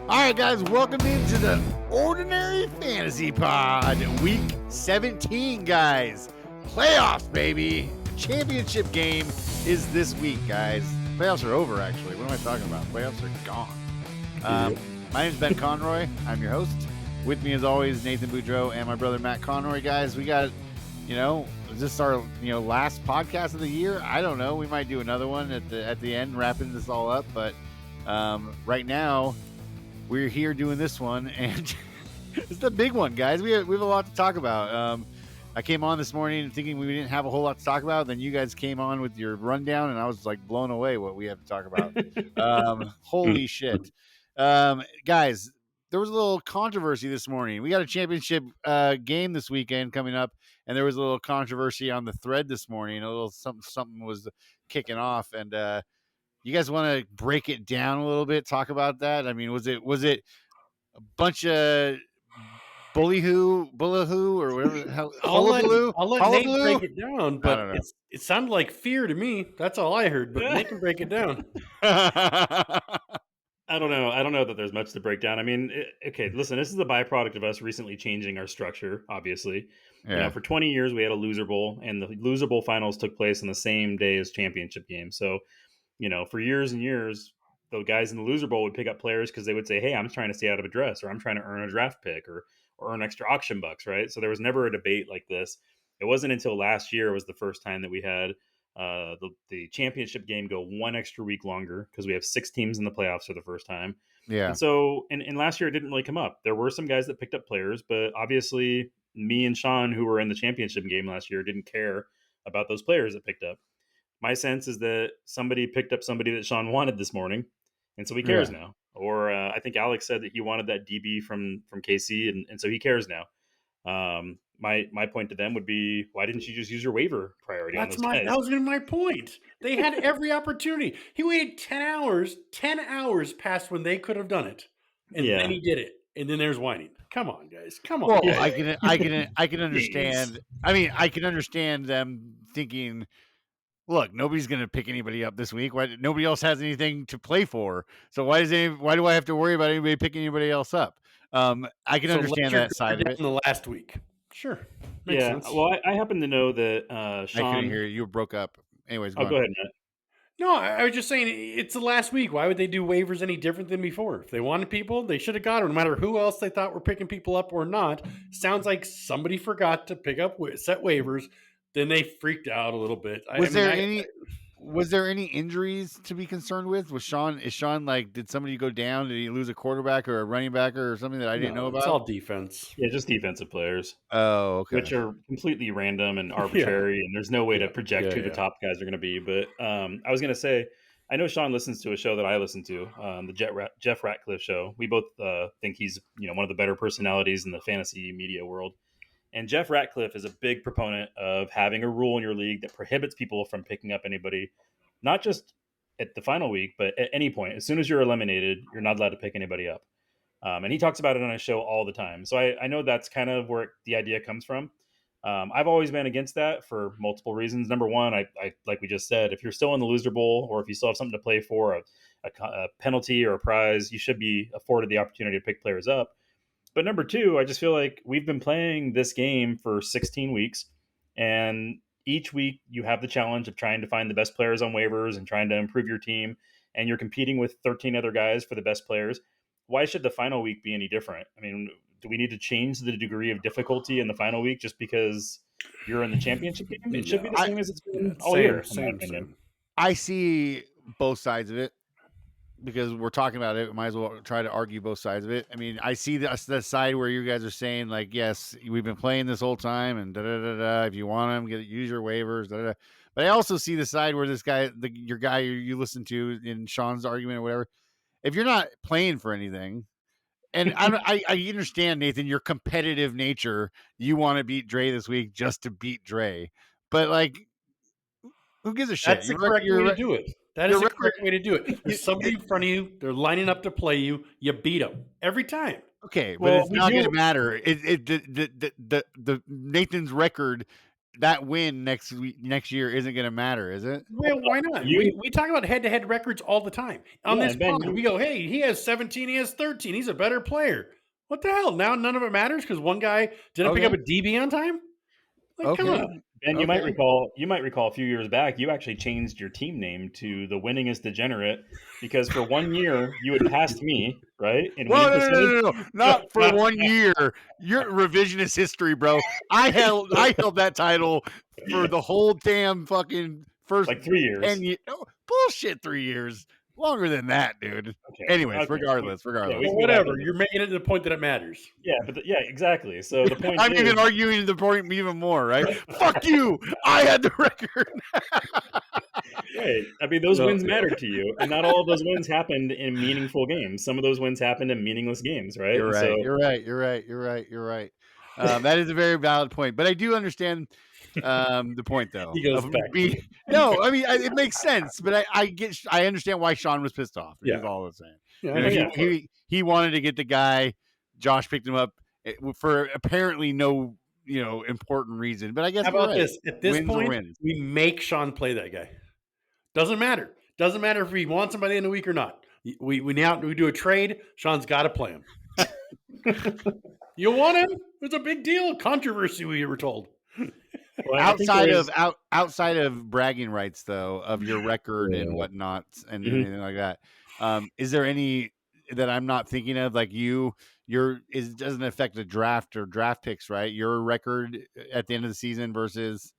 All right, guys, welcome into the Ordinary Fantasy Pod, week 17, guys. Playoffs, baby. Championship game is this week, guys. Playoffs are over, actually. What am I talking about? Playoffs are gone. My name's Ben Conroy. I'm your host. With me, as always, Nathan Boudreau and my brother Matt Conroy. Guys, we got, is this our last podcast of the year? I don't know. We might do another one at the end, wrapping this all up. But right now, we're here doing this one, and it's the big one, guys. We have a lot to talk about. I came on this morning thinking we didn't have a whole lot to talk about. Then you guys came on with your rundown, and I was like blown away what we have to talk about. Holy shit. Guys, there was a little controversy this morning. We got a championship game this weekend coming up, and there was a little controversy on the thread this morning. A little something was kicking off, and you guys want to break it down a little bit? Talk about that. I mean, was it a bunch of bullyhoo, or whatever the hell? I'll let Nate break it down, but it sounded like fear to me. That's all I heard, but Nate can break it down. I don't know that there's much to break down. I mean, okay, listen, this is a byproduct of us recently changing our structure, obviously. Yeah. For 20 years, we had a loser bowl, and the loser bowl finals took place on the same day as championship games. So, for years and years, the guys in the loser bowl would pick up players because they would say, hey, I'm trying to stay out of a dress, or I'm trying to earn a draft pick, or earn extra auction bucks, right? So there was never a debate like this. It wasn't until last year was the first time that we had the championship game go one extra week longer because we have 6 teams in the playoffs for the first time. Yeah. And so, and last year it didn't really come up. There were some guys that picked up players, but obviously me and Sean, who were in the championship game last year, didn't care about those players that picked up. My sense is that somebody picked up somebody that Sean wanted this morning, and so he cares now. Or I think Alex said that he wanted that DB from KC, and so he cares now. My point to them would be, why didn't you just use your waiver priority on those guys? That was my point. They had every opportunity. He waited 10 hours past when they could have done it. And then he did it. And then there's whining. Come on, guys. Come on. Well, I can understand. I mean, I can understand them thinking, look, nobody's going to pick anybody up this week. Why nobody else has anything to play for? So why do I have to worry about anybody picking anybody else up? I can understand that side of it. In the last week, sure. Makes sense. Well, I happen to know that Sean. I couldn't hear you. You broke up. Anyways, go ahead, Matt. No, I was just saying it's the last week. Why would they do waivers any different than before? If they wanted people, they should have got them, no matter who else they thought were picking people up or not. Sounds like somebody forgot to pick up set waivers. Then they freaked out a little bit. Was there any injuries to be concerned with? Is Sean like, did somebody go down? Did he lose a quarterback or a running back or something that I didn't know about? It's all defense. Yeah, just defensive players. Oh, okay. Which are completely random and arbitrary, and there's no way to project who the top guys are going to be. But I was going to say, I know Sean listens to a show that I listen to, the Jeff Ratcliffe show. We both think he's one of the better personalities in the fantasy media world. And Jeff Ratcliffe is a big proponent of having a rule in your league that prohibits people from picking up anybody, not just at the final week, but at any point. As soon as you're eliminated, you're not allowed to pick anybody up. And he talks about it on his show all the time. So I know that's kind of where the idea comes from. I've always been against that for multiple reasons. Number one, I like we just said, if you're still in the loser bowl, or if you still have something to play for, a penalty or a prize, you should be afforded the opportunity to pick players up. But number two, I just feel like we've been playing this game for 16 weeks, and each week you have the challenge of trying to find the best players on waivers and trying to improve your team, and you're competing with 13 other guys for the best players. Why should the final week be any different? I mean, do we need to change the degree of difficulty in the final week just because you're in the championship game? It should be the same as it's been all year. Same. I see both sides of it. Because we're talking about it, we might as well try to argue both sides of it. I mean, I see the side where you guys are saying, like, yes, we've been playing this whole time, and da-da-da-da, if you want them, use your waivers, da-da-da. But I also see the side where this guy, your guy you listen to in Sean's argument or whatever, if you're not playing for anything, and I understand, Nathan, your competitive nature, you want to beat Dre this week just to beat Dre. But, like, who gives a shit? That's the correct way to do it. That is the correct way to do it. There's somebody in front of you. They're lining up to play you. You beat them every time. Okay, but it's not going to matter. The Nathan's record that win next year isn't going to matter, is it? Well, why not? We talk about head-to-head records all the time. On Yeah, this and Ben, pod, we go, hey, he has 17, he has 13. He's a better player. What the hell? Now none of it matters because one guy didn't pick up a DB on time? Like, come on. Ben, you might recall a few years back, you actually changed your team name to the Winningest Degenerate because for 1 year you had passed me, right? And no, not for 1 year. You're revisionist history, bro. I held that title for the whole damn fucking first like 3 years. 10 years. Oh, bullshit, 3 years. Longer than that, dude. Okay. Anyways, regardless. Yeah, whatever. You're making it to the point that it matters. Yeah, but exactly. So the point I'm even arguing the point even more, right? Fuck you. I had the record. Right. I mean, those wins mattered to you, and not all of those wins happened in meaningful games. Some of those wins happened in meaningless games, right? You're right. That is a very valid point, but I do understand the point, though. He goes back. No, I mean it makes sense, but I understand why Sean was pissed off. Yeah, is all I'm saying. Yeah, he wanted to get the guy. Josh picked him up for apparently no important reason. But I guess how about this? At this point, we make Sean play that guy. Doesn't matter. Doesn't matter if he wants him by the end of the week or not. We do a trade. Sean's got to play him. You want him? It's a big deal. Controversy, we were told. Well, outside of bragging rights, though, of your record and whatnot and anything like that, is there any that I'm not thinking of? Like it doesn't affect the draft or draft picks, right? Your record at the end of the season versus.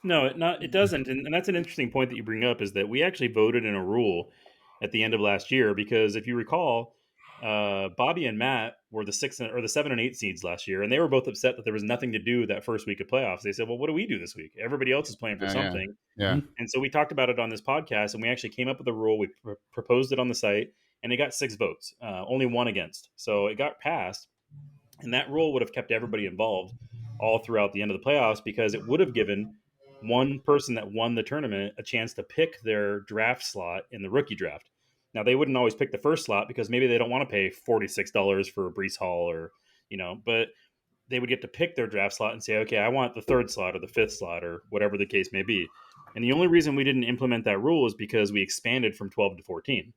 No, it doesn't. And that's an interesting point that you bring up is that we actually voted in a rule at the end of last year because if you recall, Bobby and Matt were the 7 and 8 seeds last year, and they were both upset that there was nothing to do that first week of playoffs. They said, well, what do we do this week? Everybody else is playing for something. Yeah. And so we talked about it on this podcast, and we actually came up with a rule. We proposed it on the site, and it got 6 votes, only 1 against. So it got passed, and that rule would have kept everybody involved all throughout the end of the playoffs because it would have given one person that won the tournament a chance to pick their draft slot in the rookie draft. Now, they wouldn't always pick the first slot because maybe they don't want to pay $46 for Breece Hall or, but they would get to pick their draft slot and say, okay, I want the 3rd slot or the 5th slot or whatever the case may be. And the only reason we didn't implement that rule is because we expanded from 12 to 14.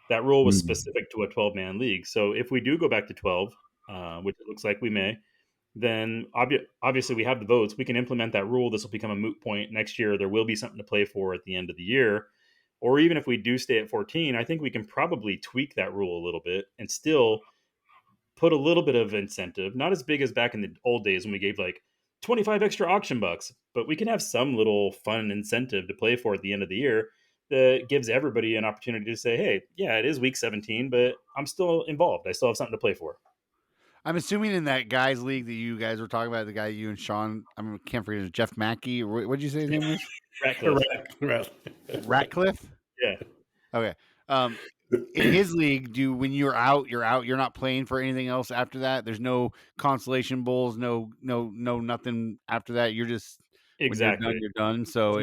That rule was specific to a 12-man league. So if we do go back to 12, which it looks like we may, then obviously we have the votes. We can implement that rule. This will become a moot point next year. There will be something to play for at the end of the year. Or even if we do stay at 14, I think we can probably tweak that rule a little bit and still put a little bit of incentive, not as big as back in the old days when we gave like 25 extra auction bucks, but we can have some little fun incentive to play for at the end of the year that gives everybody an opportunity to say, hey, yeah, it is week 17, but I'm still involved. I still have something to play for. I'm assuming in that guys league that you guys were talking about, the guy you and Sean, I can't forget his Jeff Mackey. What did you say his name was? Ratcliffe? Yeah. Okay. In his league, when you're out, you're out. You're not playing for anything else after that. There's no consolation bowls, no nothing after that. You're just exactly you're done. So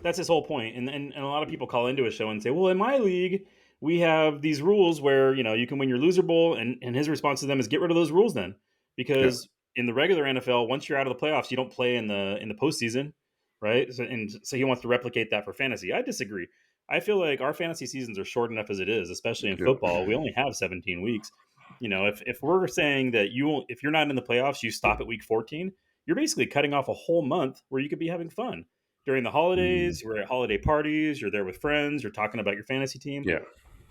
that's his whole point. And a lot of people call into a show and say, well, in my league, we have these rules where, you can win your loser bowl. And his response to them is get rid of those rules then. Because in the regular NFL, once you're out of the playoffs, you don't play in the postseason, right? So he wants to replicate that for fantasy. I disagree. I feel like our fantasy seasons are short enough as it is, especially in football. We only have 17 weeks. If we're saying that if you're not in the playoffs, you stop at week 14, you're basically cutting off a whole month where you could be having fun. During the holidays, you're at holiday parties, you're there with friends, you're talking about your fantasy team. Yeah.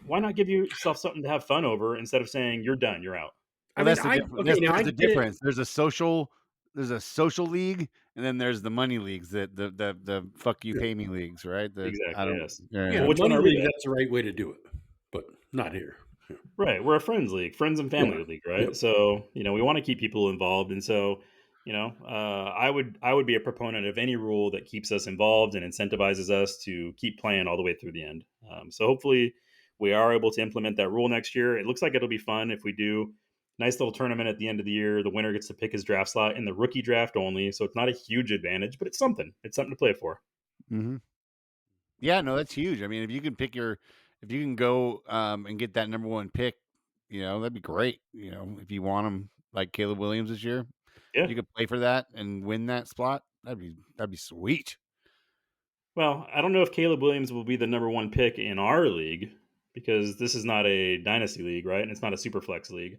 Why not give yourself something to have fun over instead of saying you're done, you're out? Well, that's the difference. There's a social league, and then there's the money leagues, the fuck you pay me leagues, right? Exactly. Yes. Which one are we? That's the right way to do it, but not here. Yeah. Right. We're a friends league, friends and family league, right? Yep. So we want to keep people involved, and so I would be a proponent of any rule that keeps us involved and incentivizes us to keep playing all the way through the end. So hopefully we are able to implement that rule next year. It looks like it'll be fun if we do. Nice little tournament at the end of the year. The winner gets to pick his draft slot in the rookie draft only. So it's not a huge advantage, but it's something. It's something to play for. Mm-hmm. Yeah, no, that's huge. I mean, if you can go and get that number 1 pick, that'd be great. If you want him like Caleb Williams this year, Yeah. you could play for that and win that spot, that'd be sweet. Well, I don't know if Caleb Williams will be the number one pick in our league because this is not a dynasty league, right? And it's not a super flex league.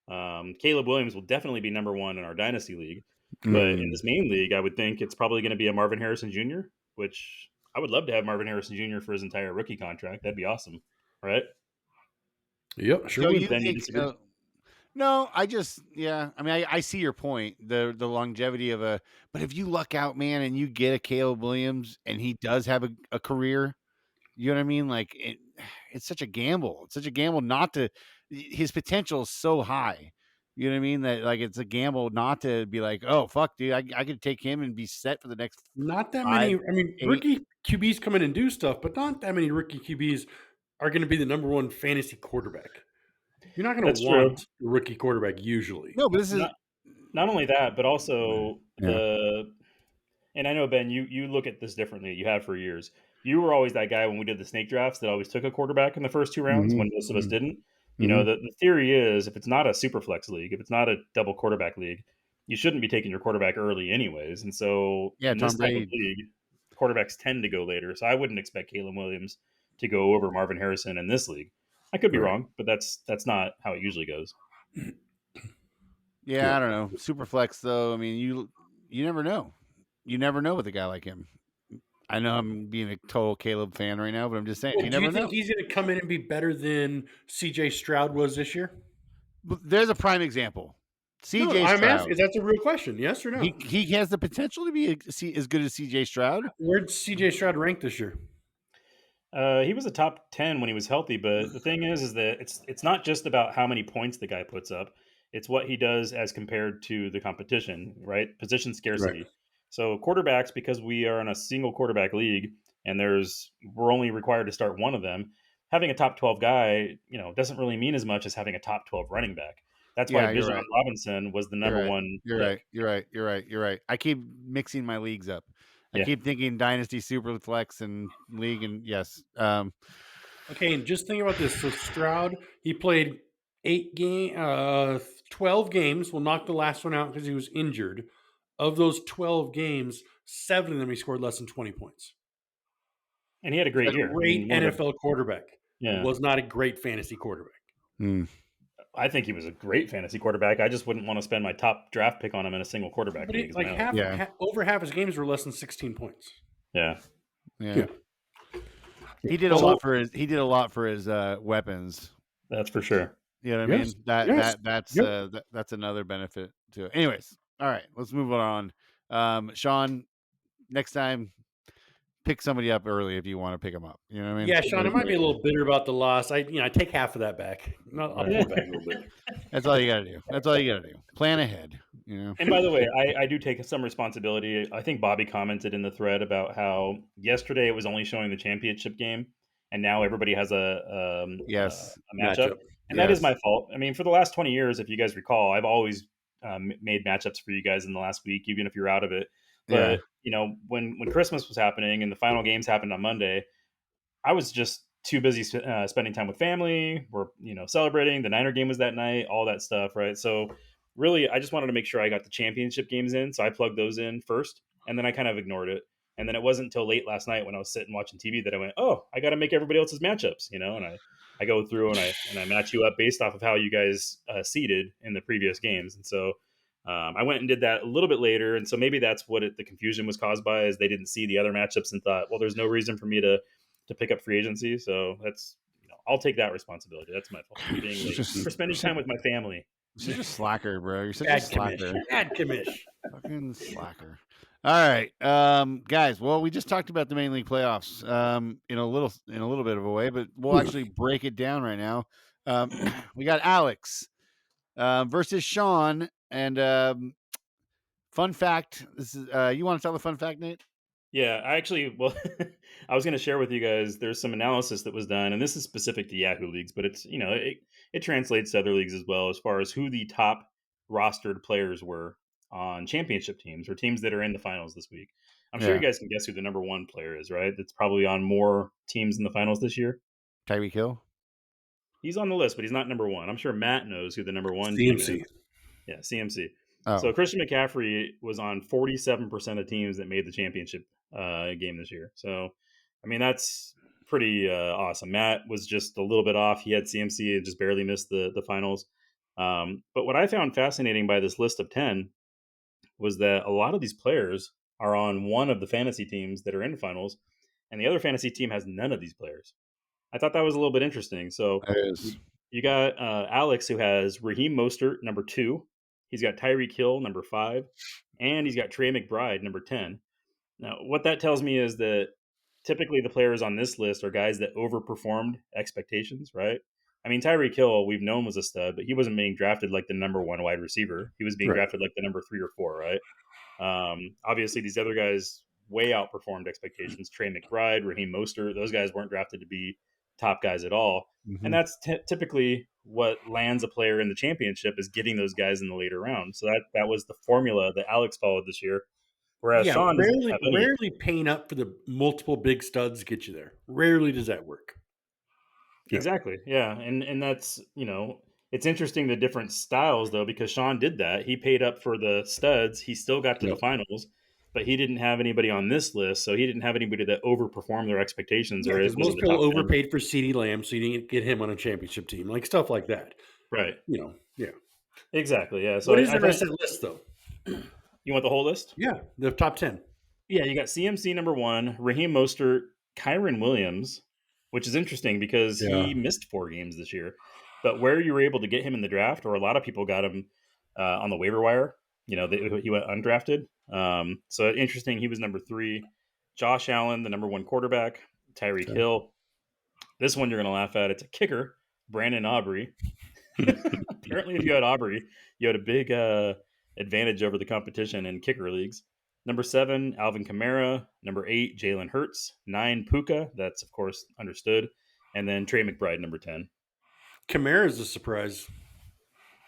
Caleb Williams will definitely be number one in our dynasty league, but in this main league, I would think it's probably going to be a Marvin Harrison Jr., which I would love to have Marvin Harrison Jr. for his entire rookie contract. That'd be awesome, right? Yep, sure So would. you Ben, you think? disagree? No, I mean, I see your point. The longevity of a, but if you luck out, man, and you get a Caleb Williams and he does have a career, you know what I mean? Like it's such a gamble. It's such a gamble not to. His potential is so high. You know what I mean? That like it's a gamble not to be like, oh fuck, dude, I could take him and be set for the next Not that 5, many. I mean, 8. rookie QBs come in and do stuff, but not that many rookie QBs are going to be the number one fantasy quarterback. You're not going That's to true. want a rookie quarterback usually. No, but this is Not only that, but also Yeah. and I know Ben, you look at this differently. You have for years. You were always that guy when we did the snake drafts that always took a quarterback in the first 2 rounds when most of us didn't. You know, the theory is if it's not a super flex league, if it's not a double quarterback league, you shouldn't be taking your quarterback early anyways. And so Yeah, in Tom this type Brady. of league, quarterbacks tend to go later. So I wouldn't expect Caleb Williams to go over Marvin Harrison in this league. I could be Right. wrong, but that's not how it usually goes. Yeah, I don't know. Super flex though. I mean, you never know. You never know with a guy like him. I know I'm being a total Caleb fan right now, but I'm just saying Well, you do never you think know. he's going to come in and be better than CJ Stroud was this year? But there's a prime example. No, CJ I'm Stroud. asking. That's a real question. Yes or no? He has the potential to be as good as CJ Stroud. Where'd CJ Stroud rank this year? He was a top 10 when he was healthy, but the thing is that it's not just about how many points the guy puts up. It's what he does as compared to the competition, right? Position scarcity. Right. So quarterbacks, because we are in a single quarterback league and we're only required to start one of them, having a top 12 guy, doesn't really mean as much as having a top 12 running back. That's why Yeah, you're Bijan right. Robinson was the You're number right. one You're pick. right. I keep mixing my leagues up. I Yeah. keep thinking Dynasty, Super Flex, and League, and yes. Okay, and just think about this. So Stroud, he played 12 games. We'll knock the last one out because he was injured. Of those 12 games, 7 of them he scored less than 20 points. And he had a great year. Great one of the- NFL quarterback. Yeah. Was not a great fantasy quarterback. I think he was a great fantasy quarterback. I just wouldn't want to spend my top draft pick on him in a single quarterback But league. over half his games were less than 16 points. Yeah. He did a lot for his weapons. That's for sure. You know what Yes. I mean? Yes. That's another benefit to it. Anyways, all right, let's move on. Sean, next time, pick somebody up early if you want to pick them up. You know what I mean? Yeah, Sean, I might be a little bitter about the loss. I take half of that back. I'll pull it back a little bit. That's all you got to do. Plan ahead. And by the way, I do take some responsibility. I think Bobby commented in the thread about how yesterday it was only showing the championship game, and now everybody has a matchup. And that is my fault. I mean, for the last 20 years, if you guys recall, I've always made matchups for you guys in the last week, even if you're out of it. But when Christmas was happening and the final games happened on Monday, I was just too busy spending time with family. We're celebrating. The Niner game was that night, all that stuff, right? So really, I just wanted to make sure I got the championship games in, so I plugged those in first, and then I kind of ignored it. And then it wasn't until late last night when I was sitting watching TV that I went, "Oh, I got to make everybody else's matchups," and I go through and I match you up based off of how you guys seeded in the previous games, and so. I went and did that a little bit later, and so maybe that's what the confusion was caused by, is they didn't see the other matchups and thought, well, there's no reason for me to pick up free agency. So that's I'll take that responsibility. That's my fault for being late, for spending time with my family. You're just a slacker, bro. You're such a slacker. Bad commish. Fucking slacker. All right, guys. Well, we just talked about the main league playoffs in a little bit of a way, but we'll actually break it down right now. We got Alex versus Sean. And fun fact, this is you want to tell the fun fact, Nate? Yeah, I I was going to share with you guys, there's some analysis that was done, and this is specific to Yahoo leagues, but it's, it translates to other leagues as well, as far as who the top rostered players were on championship teams or teams that are in the finals this week. I'm sure you guys can guess who the number one player is, right? That's probably on more teams in the finals this year. Tyreek Hill? He's on the list, but he's not number one. I'm sure Matt knows who the number one team is. Yeah, CMC. So Christian McCaffrey was on 47% of teams that made the championship game this year. So, I mean, that's pretty awesome. Matt was just a little bit off. He had CMC and just barely missed the finals. But what I found fascinating by this list of 10 was that a lot of these players are on one of the fantasy teams that are in finals, and the other fantasy team has none of these players. I thought that was a little bit interesting. So you got Alex, who has Raheem Mostert, number 2. He's got Tyreek Hill, number 5. And he's got Trey McBride, number 10. Now, what that tells me is that typically the players on this list are guys that overperformed expectations, right? I mean, Tyreek Hill, we've known was a stud, but he wasn't being drafted like the number 1 wide receiver. He was being drafted like the number 3 or 4, right? Obviously, these other guys way outperformed expectations. Trey McBride, Raheem Mostert, those guys weren't drafted to be top guys at all. Mm-hmm. And that's typically what lands a player in the championship, is getting those guys in the later round. So that was the formula that Alex followed this year. Whereas Sean rarely paying up for the multiple big studs get you there. Rarely does that work. Exactly. Yeah. And that's, it's interesting, the different styles though, because Sean did that. He paid up for the studs. He still got to the finals, but he didn't have anybody on this list. So he didn't have anybody that overperformed their expectations. Yeah, because most people overpaid for CeeDee Lamb, so you didn't get him on a championship team, like stuff like that. Right. Yeah. Exactly. Yeah. So what is the rest of the list though? You want the whole list? Yeah, the top 10. Yeah, you got CMC number 1, Raheem Mostert, Kyren Williams, which is interesting because he missed 4 games this year. But where you were able to get him in the draft, or a lot of people got him on the waiver wire, he went undrafted. So interesting, he was number 3. Josh Allen, the number 1 quarterback, Tyreek Hill. This one you're going to laugh at. It's a kicker, Brandon Aubrey. Apparently, if you had Aubrey, you had a big advantage over the competition in kicker leagues. Number 7, Alvin Kamara. Number 8, Jalen Hurts. 9, Puka. That's, of course, understood. And then Trey McBride, number 10. Kamara is a surprise.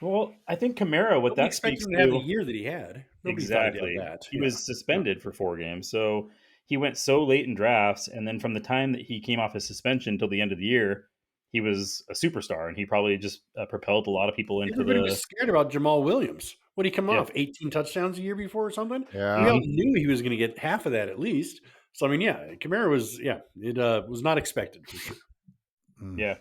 Well, I think Kamara, what that speaks to... have the year that he had. Exactly. He was suspended for 4 games. So he went so late in drafts, and then from the time that he came off his suspension till the end of the year, he was a superstar, and he probably just propelled a lot of people into Everybody was scared about Jamal Williams. What did he come off? 18 touchdowns a year before or something? Yeah. We all knew he was going to get half of that at least. So, I mean, Kamara was, it was not expected for sure. Yeah.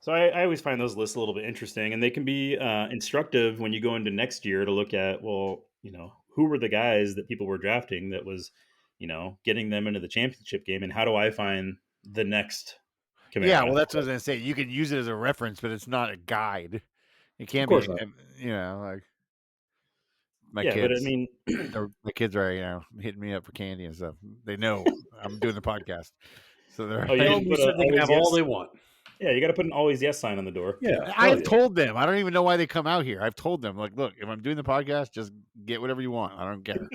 So I always find those lists a little bit interesting, and they can be instructive when you go into next year to look at, who were the guys that people were drafting that was, getting them into the championship game, and how do I find the next Kamara? Yeah, well, that's what I was going to say. You can use it as a reference, but it's not a guide. It can't be, like my kids. But I mean, the kids are, hitting me up for candy and stuff. They know I'm doing the podcast, so they're they can have all they want. Yeah, you got to put an always yes sign on the door. Yeah, I've told them. I don't even know why they come out here. I've told them, like, look, if I'm doing the podcast, just get whatever you want. I don't care.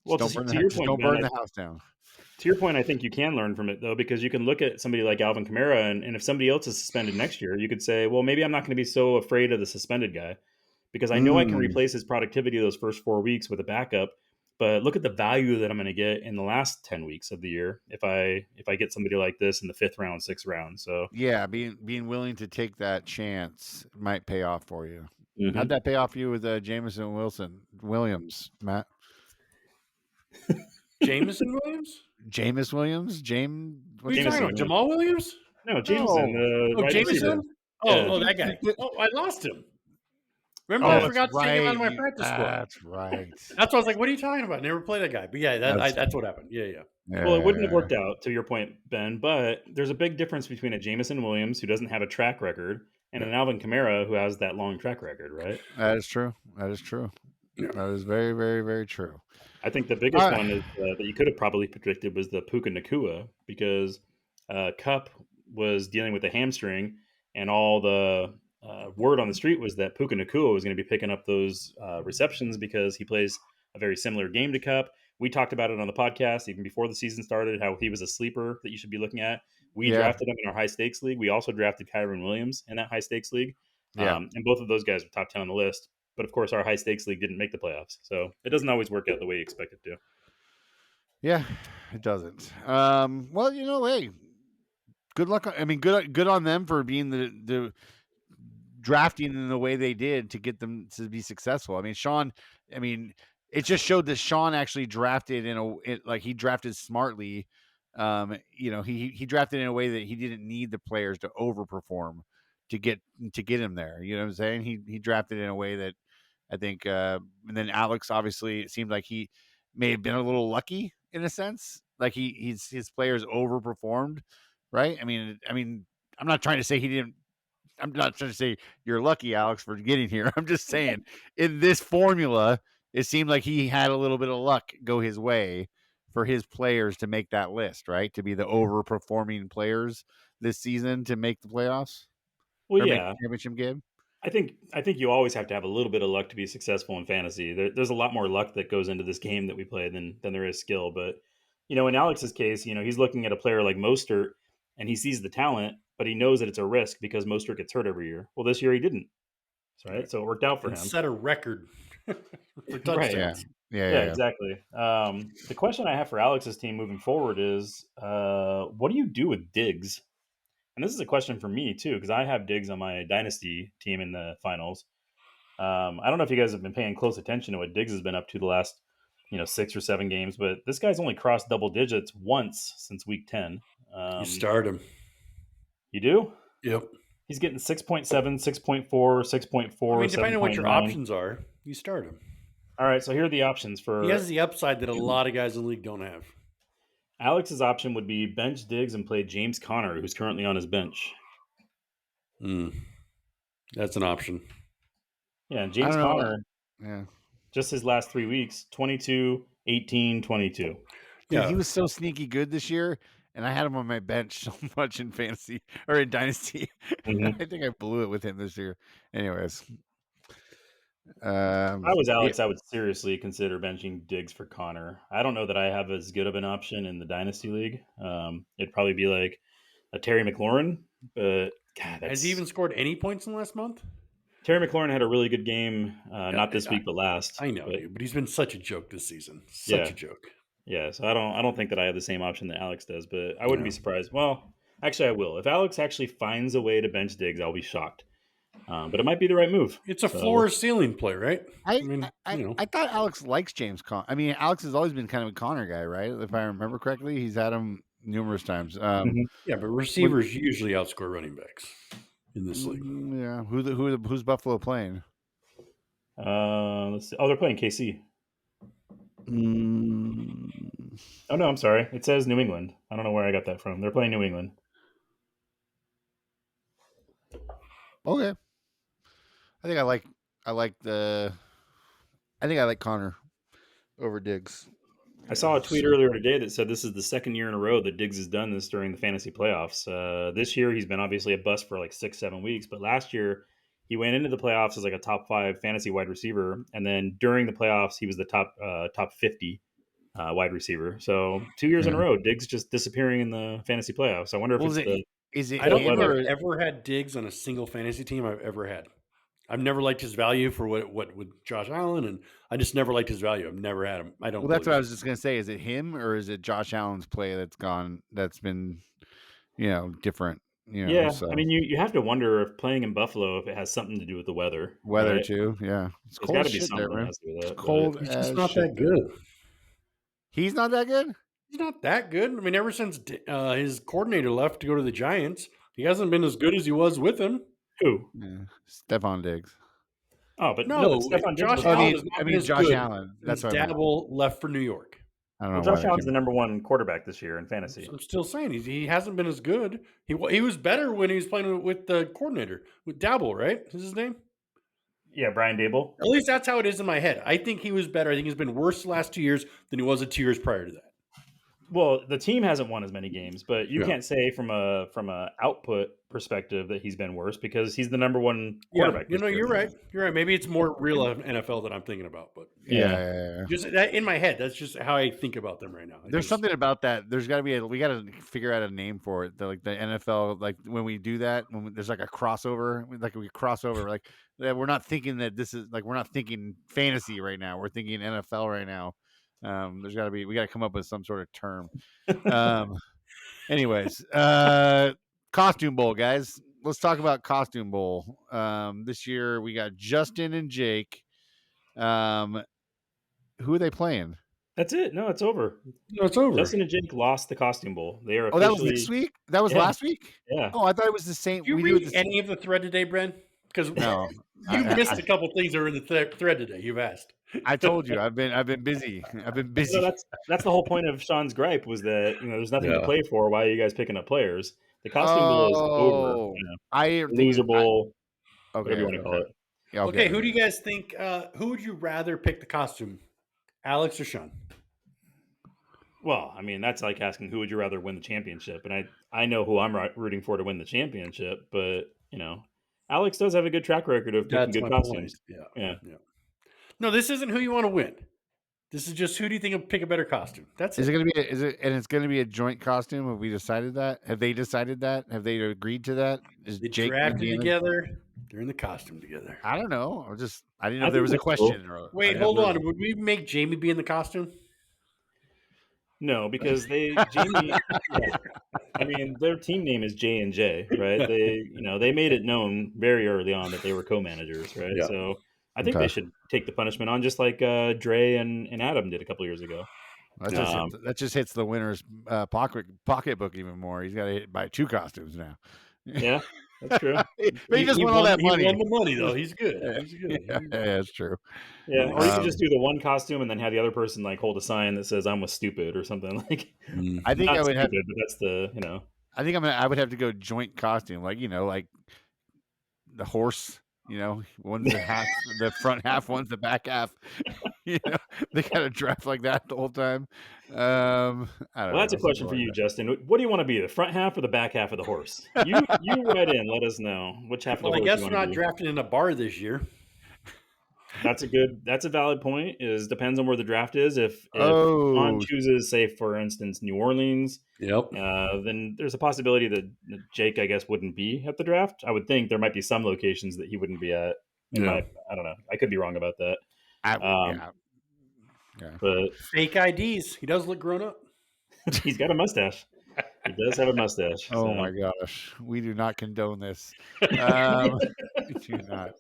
Well, don't burn the house down. To your point, I think you can learn from it, though, because you can look at somebody like Alvin Kamara, and if somebody else is suspended next year, you could say, well, maybe I'm not going to be so afraid of the suspended guy because I know I can replace his productivity those first 4 weeks with a backup. But look at the value that I'm going to get in the last 10 weeks of the year if I get somebody like this in the 5th round, 6th round. So yeah, being willing to take that chance might pay off for you. Mm-hmm. How'd that pay off for you with Jameson Williams, Matt? Jameson Williams? Jameis Williams? What are you talking about? Jamal Williams? No, Jameson. Jameson? Oh, that guy. Oh, I lost him. Remember, I forgot to take him out of my practice squad. That's right. That's why I was like, what are you talking about? Never played that guy. But yeah, that's what happened. Yeah. Well, it wouldn't have worked out, to your point, Ben, but there's a big difference between a Jameson Williams who doesn't have a track record and an Alvin Kamara who has that long track record, right? That is true. Yeah. That is very, very, very true. I think the biggest one is, that you could have probably predicted was the Puka Nacua, because Kupp was dealing with a hamstring, and all the word on the street was that Puka Nacua was going to be picking up those receptions because he plays a very similar game to Kupp. We talked about it on the podcast even before the season started, how he was a sleeper that you should be looking at. We drafted him in our high stakes league. We also drafted Kyren Williams in that high stakes league. And both of those guys were top 10 on the list. But of course, our high stakes league didn't make the playoffs. So it doesn't always work out the way you expect it to. Yeah, it doesn't. Well, hey, good luck. I mean, good on them for being the drafting in the way they did to get them to be successful. I mean, Sean, it just showed that Sean actually drafted he drafted smartly. He drafted in a way that he didn't need the players to overperform to get him there. You know what I'm saying? He drafted in a way that I think, and then Alex, obviously, it seemed like he may have been a little lucky in a sense, like his players overperformed, right? I mean, I'm not trying to say he didn't. I'm not trying to say you're lucky, Alex, for getting here. I'm just saying in this formula, it seemed like he had a little bit of luck go his way for his players to make that list, right? To be the overperforming players this season to make the playoffs. Well, or make yeah. the championship game. I think you always have to have a little bit of luck to be successful in fantasy. There's a lot more luck that goes into this game that we play than there is skill. But in Alex's case, he's looking at a player like Mostert and he sees the talent, but he knows that it's a risk because Mostert gets hurt every year. Well, this year he didn't, right? So it worked out for him. Set a record for touchdowns. Right. Yeah, exactly. The question I have for Alex's team moving forward is, what do you do with Diggs? And this is a question for me too, because I have Diggs on my dynasty team in the finals. I don't know if you guys have been paying close attention to what Diggs has been up to the last, 6 or 7 games, but this guy's only crossed double digits once since week 10. You start him. You do? Yep. He's getting 6.7, 6.4, 6.4. Depending on what your options are, you start him. All right, so here are the options for. He has the upside that a lot of guys in the league don't have. Alex's option would be bench Diggs and play James Conner, who's currently on his bench. That's an option. Yeah, James Conner. Yeah. Just his last 3 weeks, 22, 18, 22. Yeah, he was so sneaky good this year, and I had him on my bench so much in fantasy or in dynasty. Mm-hmm. I think I blew it with him this year. Anyways. If I was Alex, I would seriously consider benching Diggs for Conner. I don't know that I have as good of an option in the Dynasty League. It'd probably be like a Terry McLaurin, but God, has he even scored any points in the last month? Terry McLaurin had a really good game, not this week, but last. I know, but he's been such a joke this season. Such a joke. Yeah, so I don't think that I have the same option that Alex does, but I wouldn't be surprised. Well, actually, I will. If Alex actually finds a way to bench Diggs, I'll be shocked. But it might be the right move. It's a floor ceiling play, right? I thought Alex likes James Conner. Alex has always been kind of a Conner guy, right? If I remember correctly, he's had him numerous times. Yeah, but receivers usually outscore running backs in this league. Yeah, who's Buffalo playing? Let's see. Oh, they're playing KC. Oh no, I'm sorry. It says New England. I don't know where I got that from. They're playing New England. Okay. I think I like Conner over Diggs. I saw a tweet earlier today that said this is the second year in a row that Diggs has done this during the fantasy playoffs. This year he's been obviously a bust for like 6-7 weeks, but last year he went into the playoffs as like a top 5 fantasy wide receiver, and then during the playoffs he was the top 50 wide receiver. So 2 years in a row, Diggs just disappearing in the fantasy playoffs. I wonder if I don't think I've ever had Diggs on a single fantasy team I've ever had. I've never liked his value for what with Josh Allen, and I just never liked his value. I've never had him. I don't. Well, that's what I was just gonna say. Is it him or is it Josh Allen's play that's been, different? Yeah, so. I mean, you have to wonder if playing in Buffalo, if it has something to do with the weather. Weather too, yeah. It's got to be something that has to do with that. It's cold. He's just not that good. He's not that good. He's not that good. I mean, ever since his coordinator left to go to the Giants, he hasn't been as good as he was with him. Who? Yeah. Stephon Diggs. Oh, but no, Stephon Josh Diggs. Allen. Josh Allen. That's what Dabble left for New York. I don't know. Josh Allen's the number 1 quarterback this year in fantasy. I'm still saying he hasn't been as good. He was better when he was playing with the coordinator, with Dabble, right? Is his name? Yeah, Brian Dable. At least that's how it is in my head. I think he was better. I think he's been worse the last 2 years than he was the 2 years prior to that. Well, the team hasn't won as many games, but you can't say from a output perspective that he's been worse because he's the number 1 quarterback. Yeah, you're right. You're right. Maybe it's more real NFL that I'm thinking about, but just that in my head, that's just how I think about them right now. There's something about that. There's got to we got to figure out a name for it. The NFL, like when we do that, there's like a crossover, we're not thinking that this is we're not thinking fantasy right now. We're thinking NFL right now. We got to come up with some sort of term. Anyways, Costume Bowl, guys. let's talk about Costume Bowl. This year we got Justin and Jake. Who are they playing? That's it. No, it's over. No, it's over. Justin and Jake lost the Costume Bowl. They are Oh, that was officially. this week? That was Yeah. last week? Yeah. Oh, I thought it was the same. Did you we do it read the any of the thread today, Bren? Because No. you missed a couple things that were in the thread today. You've asked. I told you I've been busy. I've been busy. So that's the whole point of Sean's gripe was that there's nothing to play for. Why are you guys picking up players? The Costume Bowl is over. I Loser Bowl, okay, whatever you want to call it. Yeah, Okay, who do you guys think? Who would you rather pick the costume, Alex or Sean? Well, I mean, that's like asking who would you rather win the championship, and I know who I'm rooting for to win the championship, but Alex does have a good track record of picking good costumes. Yeah. No, this isn't who you want to win. This is just who do you think will pick a better costume? That's Is it going to be? It's going to be a joint costume? Have we decided that? Have they decided that? Have they agreed to that? Is They Jake drafted together? They're in the costume together. I don't know. I didn't know if there was a question. Cool. Wait, hold on. Would we make Jamie be in the costume? No, because Jamie. I mean, their team name is J&J, right? They made it known very early on that they were co-managers, right? Yeah. So I think they should take the punishment on, just like Dre and Adam did a couple years ago. That just hits the winner's pocketbook even more. He's got to buy 2 costumes now. Yeah, that's true. But he just won all that money. He won the money, though. He's good. Yeah, that's true. Yeah, or you could just do the one costume and then have the other person like hold a sign that says "I'm with stupid" or something like. I think I would have. But that's the I think I would have to go joint costume, like like the horse. One's the front half, one's the back half. They got to draft like that the whole time. I don't know. That's a question for you, Justin. What do you want to be, the front half or the back half of the horse? You write in, let us know which half of the horse. I guess you we're want not to be. drafting in a bar this year. That's a valid point. Depends on where the draft is. If Sean chooses, say for instance, New Orleans, then there's a possibility that Jake, I guess, wouldn't be at the draft. I would think there might be some locations that he wouldn't be at. I don't know. I could be wrong about that. But fake IDs. He does look grown up. He's got a mustache. He does have a mustache. Oh my gosh, we do not condone this. We do not.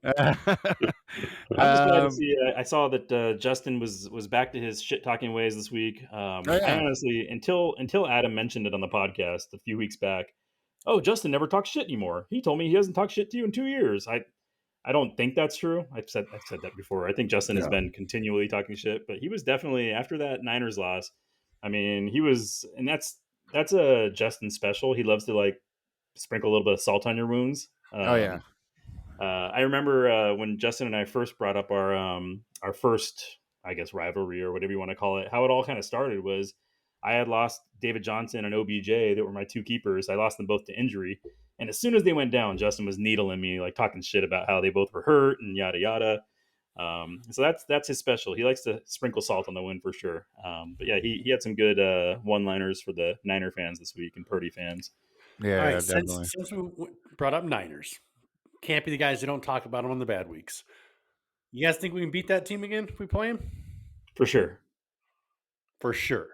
I'm just glad to see. I saw that Justin was back to his shit talking ways this week. I honestly, until Adam mentioned it on the podcast a few weeks back. Oh, Justin never talks shit anymore. He told me he hasn't talked shit to you in 2 years. I don't think that's true. I've said that before. I think Justin has been continually talking shit, but he was definitely, after that Niners loss. I mean, he was, and that's a Justin special. He loves to like sprinkle a little bit of salt on your wounds. I remember when Justin and I first brought up our first, I guess, rivalry or whatever you want to call it. How it all kind of started was I had lost David Johnson and OBJ that were my 2 keepers. I lost them both to injury. And as soon as they went down, Justin was needling me, like talking shit about how they both were hurt and yada yada. So that's his special. He likes to sprinkle salt on the wound for sure. But yeah, he had some good one-liners for the Niner fans this week and Purdy fans. Yeah, all right, definitely. Since we brought up Niners, can't be the guys that don't talk about them on the bad weeks. You guys think we can beat that team again if we play them? For sure. For sure.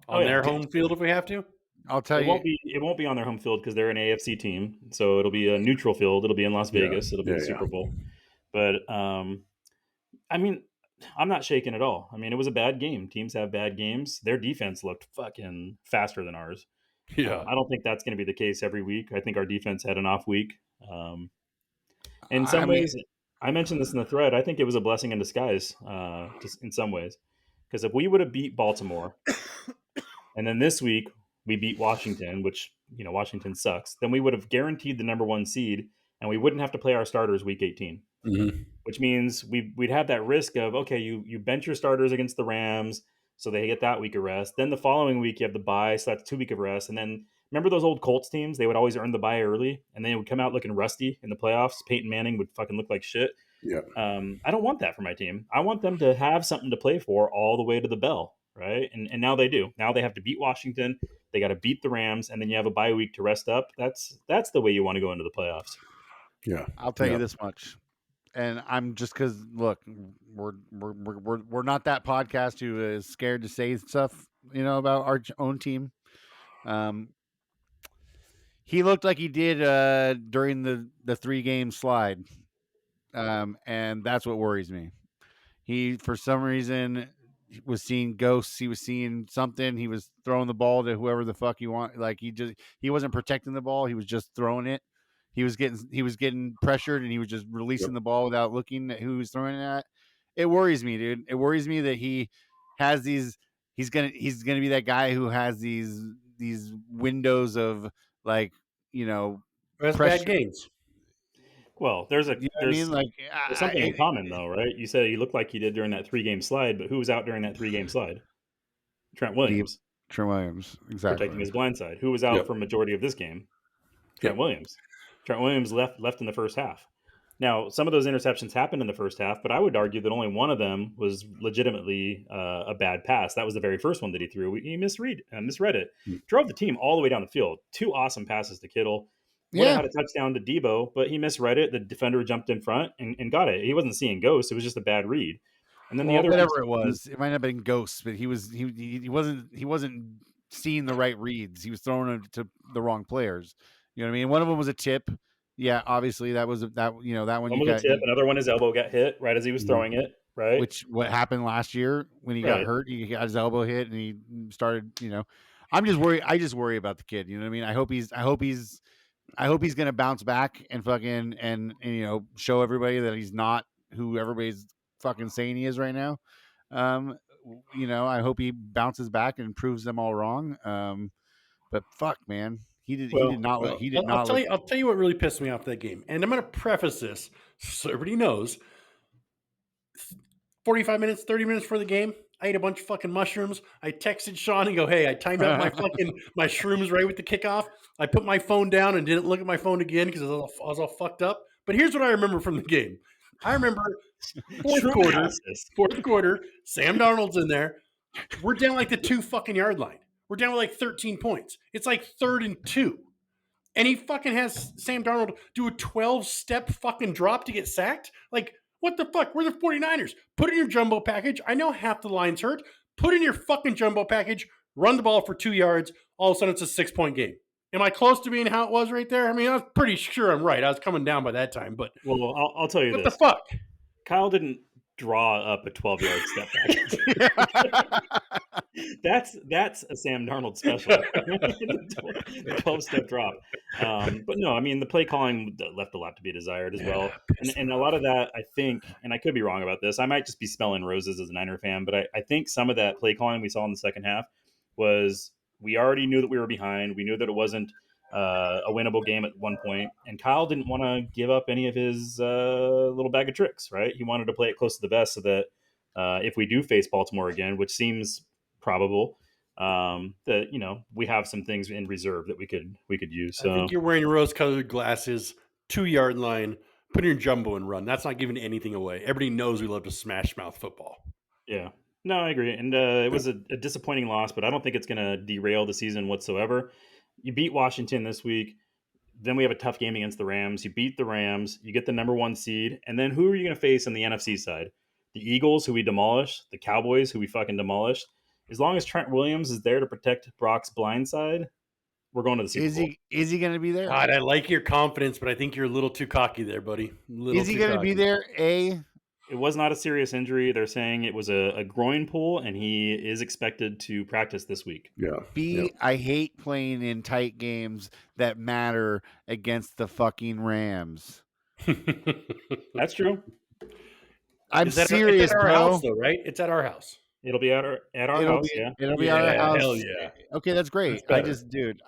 On their home field if we have to? I'll tell you. It won't be on their home field because they're an AFC team. So it'll be a neutral field. It'll be in Las Vegas. It'll be the Super Bowl. But, I mean, I'm not shaking at all. I mean, it was a bad game. Teams have bad games. Their defense looked fucking faster than ours. Yeah. I don't think that's going to be the case every week. I think our defense had an off week. In some ways, I mentioned this in the thread. I think it was a blessing in disguise, just in some ways. Because if we would have beat Baltimore, and then this week we beat Washington, which, Washington sucks, then we would have guaranteed the number 1 seed, and we wouldn't have to play our starters week 18. Mm-hmm. Which means we'd have that risk of, okay, you bench your starters against the Rams, so they get that week of rest. Then the following week you have the bye, so that's 2 weeks of rest. And then remember those old Colts teams? They would always earn the bye early, and they would come out looking rusty in the playoffs. Peyton Manning would fucking look like shit. Yeah. I don't want that for my team. I want them to have something to play for all the way to the bell, right? And now they do. Now they have to beat Washington. They got to beat the Rams, and then you have a bye week to rest up. That's the way you want to go into the playoffs. Yeah. I'll tell you this much. And I'm just because look, we're not that podcast who is scared to say stuff, about our own team. He looked like he did during the 3-game slide, and that's what worries me. He, for some reason, was seeing ghosts. He was seeing something. He was throwing the ball to whoever the fuck he want. Like he wasn't protecting the ball. He was just throwing it. He was getting pressured, and he was just releasing the ball without looking at who he was throwing it at. It worries me, dude. It worries me that he has these. He's gonna be that guy who has these windows of, like, That's pressure. bad games. Well, there's Like, something in common though, right? You said he looked like he did during that 3-game slide, but who was out during that 3-game slide? Trent Williams. Trent Williams, exactly. Protecting his blind side. Who was out for majority of this game? Trent Williams. Trent Williams left in the first half. Now, some of those interceptions happened in the first half, but I would argue that only one of them was legitimately a bad pass. That was the very first one that he threw. He misread it. Drove the team all the way down the field. 2 awesome passes to Kittle. Would have had a touchdown to Debo, but he misread it. The defender jumped in front and got it. He wasn't seeing ghosts. It was just a bad read. And then the other whatever it was, it might not have been ghosts, but he wasn't seeing the right reads. He was throwing it to the wrong players. You know what I mean? One of them was a tip. Yeah, obviously that was that. That one. One was a tip. Another one, his elbow got hit right as he was throwing it. Right. Which what happened last year when he got hurt? He got his elbow hit and he started. I'm just worried. I just worry about the kid. You know what I mean? I hope he's going to bounce back and fucking and show everybody that he's not who everybody's fucking saying he is right now. I hope he bounces back and proves them all wrong. But fuck, man, he did not. I'll tell you what really pissed me off that game, and I'm going to preface this so everybody knows. 45 minutes, 30 minutes for the game, I ate a bunch of fucking mushrooms. I texted Sean and go, hey, I timed out my shrooms right with the kickoff. I put my phone down and didn't look at my phone again because I was all fucked up. But here's what I remember from the game. I remember fourth quarter, Sam Darnold's in there. We're down like the 2 fucking yard line. We're down with like 13 points. It's like 3rd and 2. And he fucking has Sam Darnold do a 12-step fucking drop to get sacked. Like, what the fuck? We're the 49ers. Put in your jumbo package. I know half the line's hurt. Put in your fucking jumbo package. Run the ball for 2 yards. All of a sudden, it's a 6-point game. Am I close to being how it was right there? I mean, I was pretty sure I'm right. I was coming down by that time. But well, I'll tell you what this. The fuck? Kyle didn't draw up a 12-yard step back. That's a Sam Darnold special. The 12-step drop. But no, I mean, the play calling left a lot to be desired as well. And a lot of that, I think, and I could be wrong about this, I might just be smelling roses as a Niner fan, but I think some of that play calling we saw in the second half was we already knew that we were behind. We knew that it wasn't a winnable game at one point, and Kyle didn't want to give up any of his little bag of tricks, right? He wanted to play it close to the vest so that if we do face Baltimore again, which seems probable, that we have some things in reserve that we could use. So I think you're wearing rose-colored glasses, 2-yard line, put in your jumbo and run. That's not giving anything away. Everybody knows we love to smash mouth football. Yeah. No, I agree. And it was a disappointing loss, but I don't think it's going to derail the season whatsoever. You beat Washington this week. Then we have a tough game against the Rams. You beat the Rams. You get the number 1 seed. And then who are you going to face on the NFC side? The Eagles, who we demolished. The Cowboys, who we fucking demolished. As long as Trent Williams is there to protect Brock's blind side, we're going to the Super Bowl. Is he going to be there? God, I like your confidence, but I think you're a little too cocky there, buddy. Is he going to be there? It was not a serious injury. They're saying it was a groin pull, and he is expected to practice this week. Yeah. I hate playing in tight games that matter against the fucking Rams. That's true. I'm serious, it's at our bro. house, though, right? It's at our house. It'll be at our house. It'll be at our house. Hell yeah. Okay, that's great.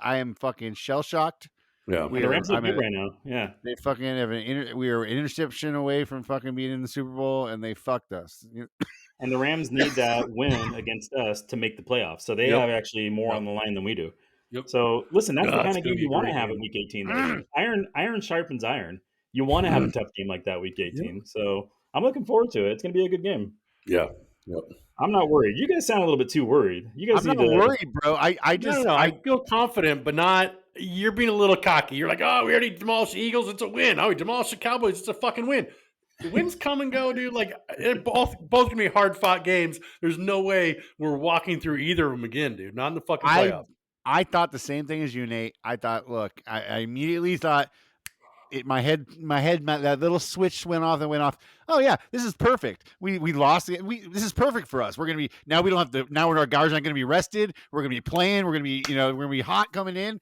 I am fucking shell shocked. Yeah, the Rams look good right now. Yeah, they fucking have we were an interception away from fucking being in the Super Bowl, and they fucked us. And the Rams need that win against us to make the playoffs. So they have actually more on the line than we do. Yep. So listen, that's the kind of game you want to have in Week 18. Iron sharpens iron. You want to have a tough game like that Week 18. Yep. So I'm looking forward to it. It's going to be a good game. Yeah. Yep. I'm not worried. You guys sound a little bit too worried. You guys I'm not worried, bro. I feel confident, but not. You're being a little cocky. You're like, oh, we already demolished the Eagles. It's a win. Oh, we demolished the Cowboys. It's a fucking win. The wins come and go, dude. Like, both gonna be hard fought games. There's no way we're walking through either of them again, dude. Not in the fucking playoff. I thought the same thing as you, Nate. I thought, look, I immediately thought my head, that little switch went off and went off. Oh yeah, this is perfect. We lost it. This is perfect for us. We're gonna be now. We don't have to now. Our guards aren't gonna be rested. We're gonna be playing. We're gonna be we're gonna be hot coming in.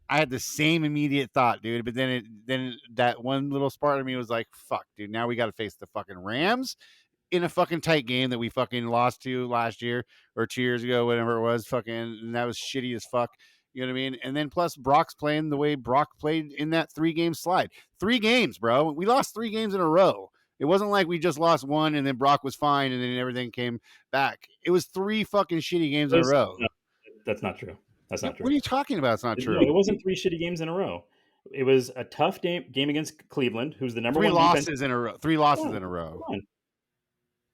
I had the same immediate thought, dude. But then that one little spark of me was like, fuck, dude. Now we got to face the fucking Rams in a fucking tight game that we fucking lost to last year or 2 years ago, whatever it was. Fucking, and that was shitty as fuck. You know what I mean? And then plus Brock's playing the way Brock played in that 3-game slide. 3 games, bro. We lost 3 games in a row. It wasn't like we just lost one and then Brock was fine and then everything came back. It was 3 fucking shitty games in a row. No, that's not true. That's not true. What are you talking about? It's not true. No, it wasn't 3 shitty games in a row. It was a tough game against Cleveland, who's the number 3 one losses defense. in a row. 3 losses in a row.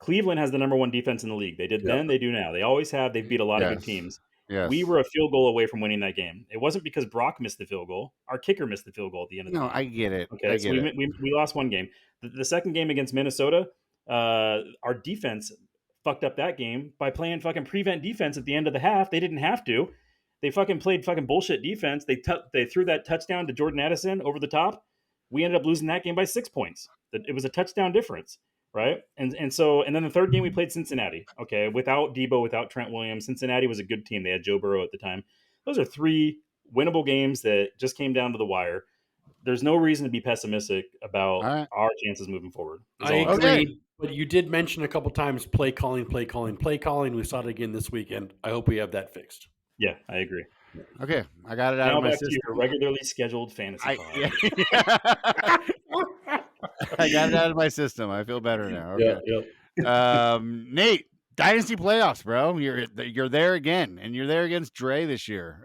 Cleveland has the number 1 defense in the league. They did then, they do now. They always have. They've beat a lot of good teams. Yes. We were a field goal away from winning that game. It wasn't because Brock missed the field goal. Our kicker missed the field goal at the end of the game. No, I get it. Okay, so we lost 1 game. The second game against Minnesota, our defense fucked up that game by playing fucking prevent defense at the end of the half. They didn't have to. They fucking played fucking bullshit defense. They threw that touchdown to Jordan Addison over the top. We ended up losing that game by 6 points. It was a touchdown difference, right? And then the third game we played Cincinnati. Okay, without Debo, without Trent Williams, Cincinnati was a good team. They had Joe Burrow at the time. Those are 3 winnable games that just came down to the wire. There's no reason to be pessimistic about our chances moving forward. I agree, but you did mention a couple times play calling. We saw it again this weekend. I hope we have that fixed. Yeah, I agree. Okay, I got it out of my system. To your regularly scheduled fantasy pod. I got it out of my system. I feel better now. Okay. Yep. Nate, Dynasty playoffs, bro. You're there again, and you're there against Dre this year.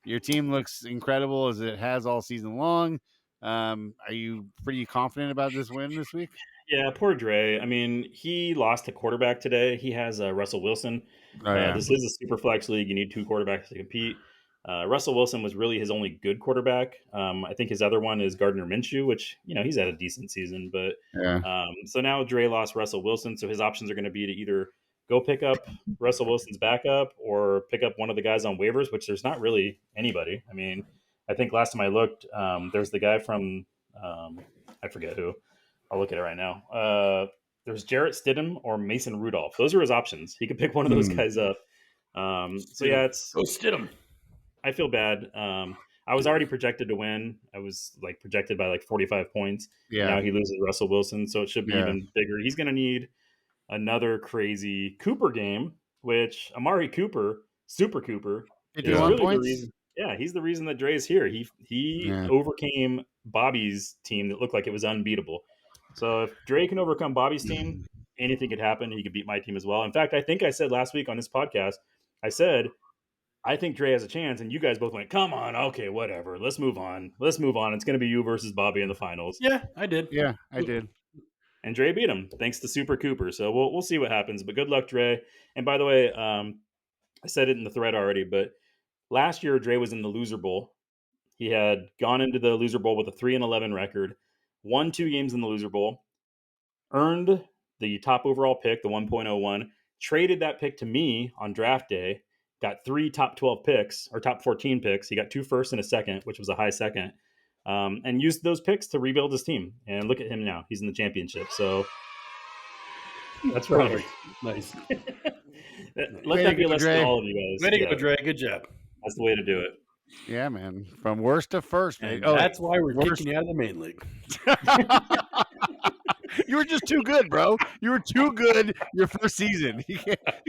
Your team looks incredible as it has all season long. Are you pretty confident about this win this week? Yeah, poor Dre. I mean, he lost a quarterback today. He has Russell Wilson. This is a super flex league. You need 2 quarterbacks to compete. Russell Wilson was really his only good quarterback. I think his other one is Gardner Minshew, which, he's had a decent season. But so now Dre lost Russell Wilson. So his options are going to be to either go pick up Russell Wilson's backup or pick up one of the guys on waivers, which there's not really anybody. I mean, I think last time I looked, there's the guy from I forget who. I'll look at it right now. There's Jarrett Stidham or Mason Rudolph. Those are his options. He could pick one of those guys up. So yeah, it's Stidham. I feel bad. I was already projected to win. I was projected by 45 points. Yeah. Now he loses Russell Wilson, so it should be even bigger. He's going to need another crazy Cooper game, which Amari Cooper, Super Cooper, 51 really points. He's the reason that Dre is here. He overcame Bobby's team that looked like it was unbeatable. So if Dre can overcome Bobby's team, anything could happen. He could beat my team as well. In fact, I think I said last week on this podcast, I think Dre has a chance, and you guys both went, come on, okay, whatever. Let's move on. It's going to be you versus Bobby in the finals. Yeah, I did. Yeah, I did. And Dre beat him thanks to Super Cooper. So we'll see what happens. But good luck, Dre. And by the way, I said it in the thread already, but last year Dre was in the Loser Bowl. He had gone into the Loser Bowl with a 3-11 record, won 2 games in the Loser Bowl, earned the top overall pick, the 1.01, traded that pick to me on draft day, got 3 top 12 picks or top 14 picks. He got 2 firsts and a second, which was a high second, and used those picks to rebuild his team. And look at him now. He's in the championship. So that's right. Nice. Let that be a lesson to all of you guys. Way to go, Dre. Good job. That's the way to do it. Yeah, man. From worst to first, man. That's why we're kicking you out of the main league. You were just too good, bro. You were too good your first season. You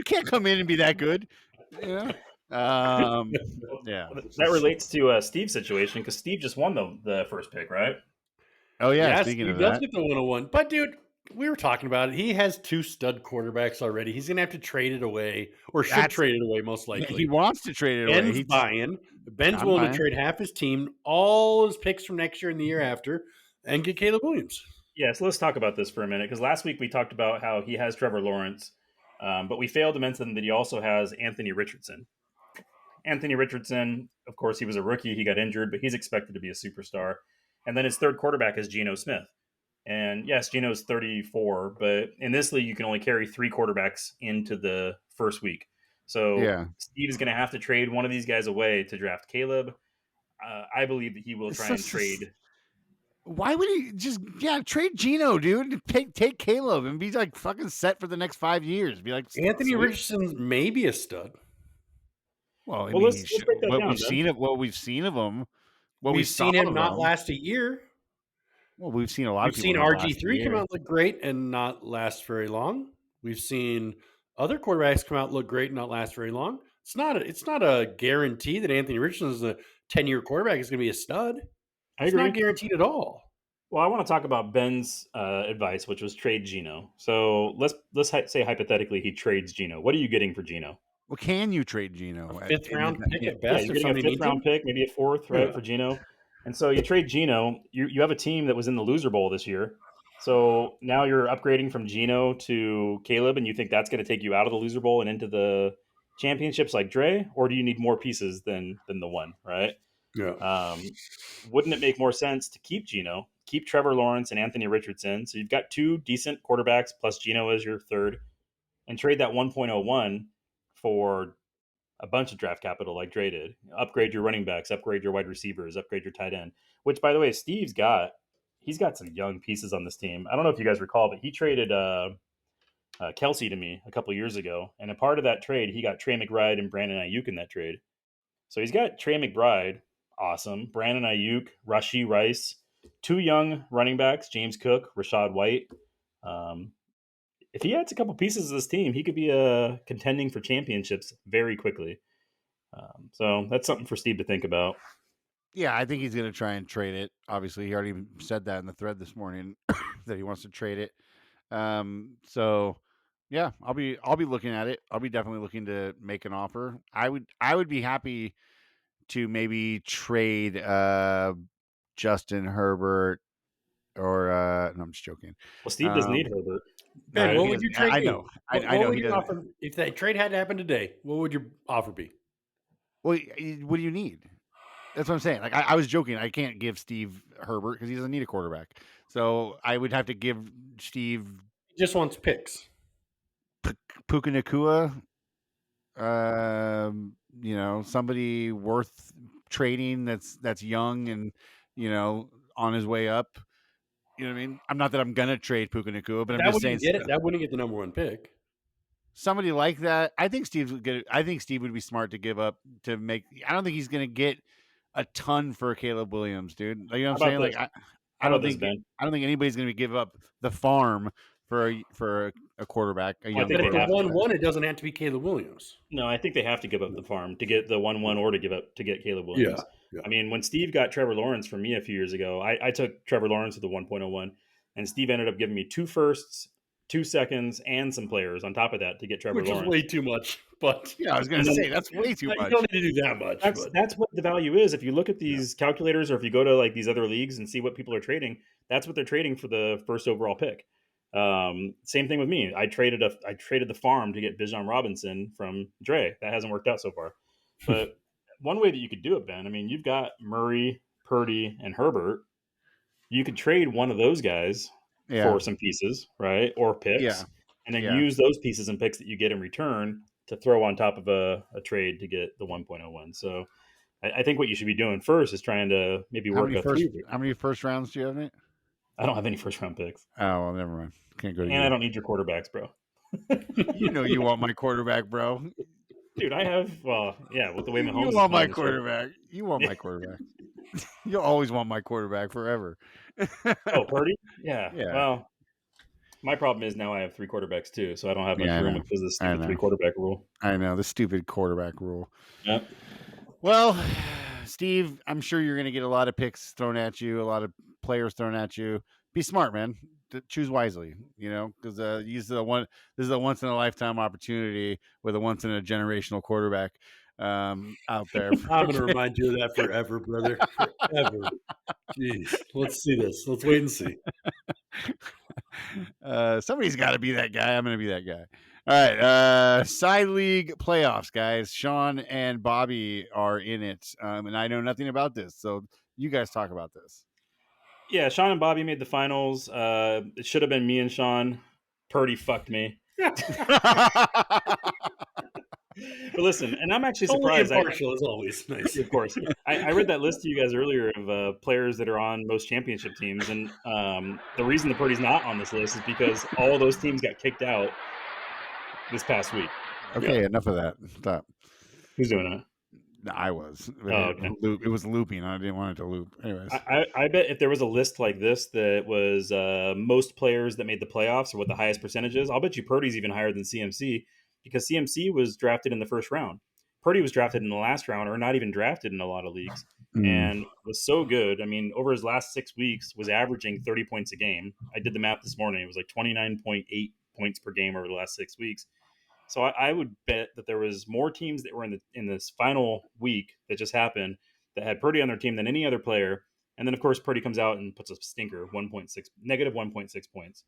can't come in and be that good. Yeah. Yeah. That relates to Steve's situation because Steve just won the first pick, right? Oh yeah. Speaking of that, does get the 101. But dude, we were talking about it. He has 2 stud quarterbacks already. He's gonna have to trade it away, or should trade it away most likely. He wants to trade it away. Ben's buying. Ben's willing to trade half his team, all his picks from next year and the year after, and get Caleb Williams. Yeah, so let's talk about this for a minute because last week we talked about how he has Trevor Lawrence, but we failed to mention that he also has Anthony Richardson. Anthony Richardson, of course, he was a rookie. He got injured, but he's expected to be a superstar. And then his third quarterback is Geno Smith. And yes, Geno's 34, but in this league, you can only carry 3 quarterbacks into the first week. So Yeah. Steve is going to have to trade one of these guys away to draft Caleb. I believe that he will try and trade. Why would he just trade Gino, dude? Take Caleb and be like fucking set for the next 5 years. Be like Anthony sweet. Richardson's maybe a stud. Well, I Well, mean, let's break that what down, we've Ben. seen of him, what We've seen him not last a year. Well, we've seen a lot We've of people. seen not last a RG3 come year. out look great and not last very long. We've seen other quarterbacks come out look great and not last very long. It's not a guarantee that Anthony Richardson is a 10-year quarterback is going to be a stud. I It's agree. not guaranteed at all. Well, I want to talk about Ben's advice, which was trade Gino. So let's say hypothetically he trades Gino. What are you getting for Gino? Well, can you trade Gino? A fifth-round pick at Yeah, best. you're if getting a somebody needs fifth-round him. pick, maybe a fourth, right, for Gino. And so you trade Gino. You have a team that was in the loser bowl this year. So now you're upgrading from Gino to Caleb, and you think that's going to take you out of the loser bowl and into the championships like Dre, or do you need more pieces than the one, right? Yeah. Wouldn't it make more sense to keep Gino, keep Trevor Lawrence and Anthony Richardson? So you've got two decent quarterbacks plus Gino as your third, and trade that 1.01 for a bunch of draft capital like Dre did. Upgrade your running backs, upgrade your wide receivers, upgrade your tight end, which, by the way, he's got some young pieces on this team. I don't know if you guys recall, but he traded Kelsey to me a couple years ago. And a part of that trade, he got Trey McBride and Brandon Ayuk in that trade. So he's got Trey McBride, awesome. Brandon Ayuk, Rashee Rice, two young running backs, James Cook, Rashad White. If he adds a couple pieces of this team, he could be contending for championships very quickly. So that's something for Steve to think about. Yeah, I think he's going to try and trade it. Obviously, he already said that in the thread this morning that he wants to trade it. So yeah, I'll be looking at it. I'll be definitely looking to make an offer. I would be happy to maybe trade Justin Herbert or no, I'm just joking. Well, Steve doesn't need Herbert. Ben, what would you trade? I know. I know he doesn't. Offer, if that trade had to happen today, what would your offer be? Well, what do you need? That's what I'm saying. Like I was joking. I can't give Steve Herbert because he doesn't need a quarterback. So I would have to give Steve. He just wants picks. Puka Nacua. Somebody worth trading that's young and on his way up. You know what I mean? I'm not that I'm gonna trade Puka Nacua, but I'm just saying that wouldn't get the number one pick. Somebody like that. I think Steve would be smart to give up to make. I don't think he's gonna get a ton for Caleb Williams, dude. Like, you know what I'm saying? Like I don't think anybody's gonna give up the farm for a quarterback. A young quarterback. If the 1-1, it doesn't have to be Caleb Williams. No, I think they have to give up the farm to get the 1-1 or to get Caleb Williams. Yeah. I mean, when Steve got Trevor Lawrence from me a few years ago, I took Trevor Lawrence with the 1.01, and Steve ended up giving me 2 firsts, 2 seconds, and some players on top of that to get Trevor Lawrence. Which is way too much. But yeah, I was going to say that's way too much. You don't need to do that much. That's what the value is. If you look at these calculators, or if you go to like these other leagues and see what people are trading, that's what they're trading for the first overall pick. Same thing with me. I traded the farm to get Bijan Robinson from Dre. That hasn't worked out so far. But one way that you could do it, Ben, I mean, you've got Murray, Purdy, and Herbert. You could trade one of those guys for some pieces, right? Or picks. And then use those pieces and picks that you get in return to throw on top of a trade to get the 1.01. So I think what you should be doing first is trying to maybe work How many first rounds do you have, Nate? I don't have any first round picks. Oh, well, never mind. Can't go to And I don't need your quarterbacks, bro. You want my quarterback, bro. Dude, I have, with the way Mahomes You want my quarterback. You want my quarterback. You'll always want my quarterback forever. Oh, Purdy? Yeah. Well, my problem is now I have 3 quarterbacks too, so I don't have much room because of the stupid 3 quarterback rule. I know, the stupid quarterback rule. Yep. Well, Steve, I'm sure you're going to get a lot of picks thrown at you, a lot of players thrown at you. Be smart, man. Choose wisely, because this is a once in a lifetime opportunity with a once in a generational quarterback out there. I'm going to remind you of that forever, brother. Forever. Jeez. Let's see this. Let's wait and see. Somebody's got to be that guy. I'm going to be that guy. All right. Side league playoffs, guys. Sean and Bobby are in it. And I know nothing about this. So you guys talk about this. Yeah, Sean and Bobby made the finals. It should have been me and Sean. Purdy fucked me. But listen, and I'm actually Only surprised. impartial is always nice. Of course, I read that list to you guys earlier of players that are on most championship teams, and the reason the Purdy's not on this list is because all those teams got kicked out this past week. Okay, enough of that. Stop. Who's doing that? I was. Okay. It was looping. I didn't want it to loop. Anyways. I bet if there was a list like this that was most players that made the playoffs or what the highest percentage is, I'll bet you Purdy's even higher than CMC because CMC was drafted in the first round. Purdy was drafted in the last round or not even drafted in a lot of leagues and was so good. I mean, over his last 6 weeks was averaging 30 points a game. I did the math this morning. It was like 29.8 points per game over the last 6 weeks. So I would bet that there was more teams that were in this final week that just happened that had Purdy on their team than any other player. And then, of course, Purdy comes out and puts a stinker, negative 1.6 points.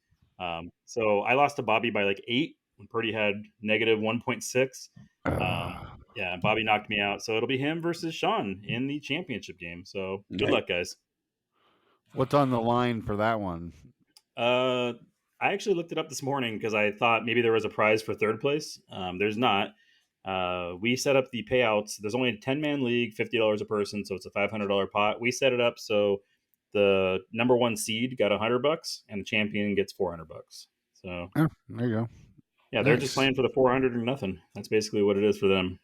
So I lost to Bobby by like 8 when Purdy had negative 1.6. Yeah, Bobby knocked me out. So it'll be him versus Sean in the championship game. So good luck, guys. What's on the line for that one? I actually looked it up this morning because I thought maybe there was a prize for third place. There's not. We set up the payouts. There's only a 10-man league, $50 a person, so it's a $500 pot. We set it up so the number one seed got $100 and the champion gets $400. So there you go. Yeah, they're just playing for the 400 or nothing. That's basically what it is for them.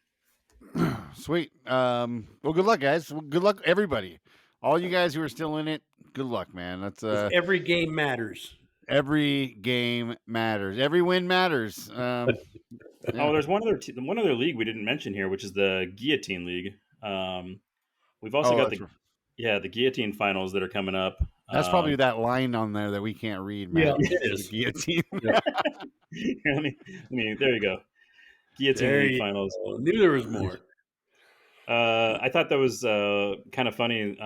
Sweet. Well, good luck, guys. Good luck, everybody. All you guys who are still in it. Good luck, man. That's every game matters. Every game matters. Every win matters. Oh, there's one other league we didn't mention here, which is the Guillotine League. We've also got the Guillotine finals that are coming up. That's probably that line on there that we can't read, man. Yeah, it is. Guillotine. let me, there you go. Guillotine League finals. I knew there was more. I thought that was kind of funny.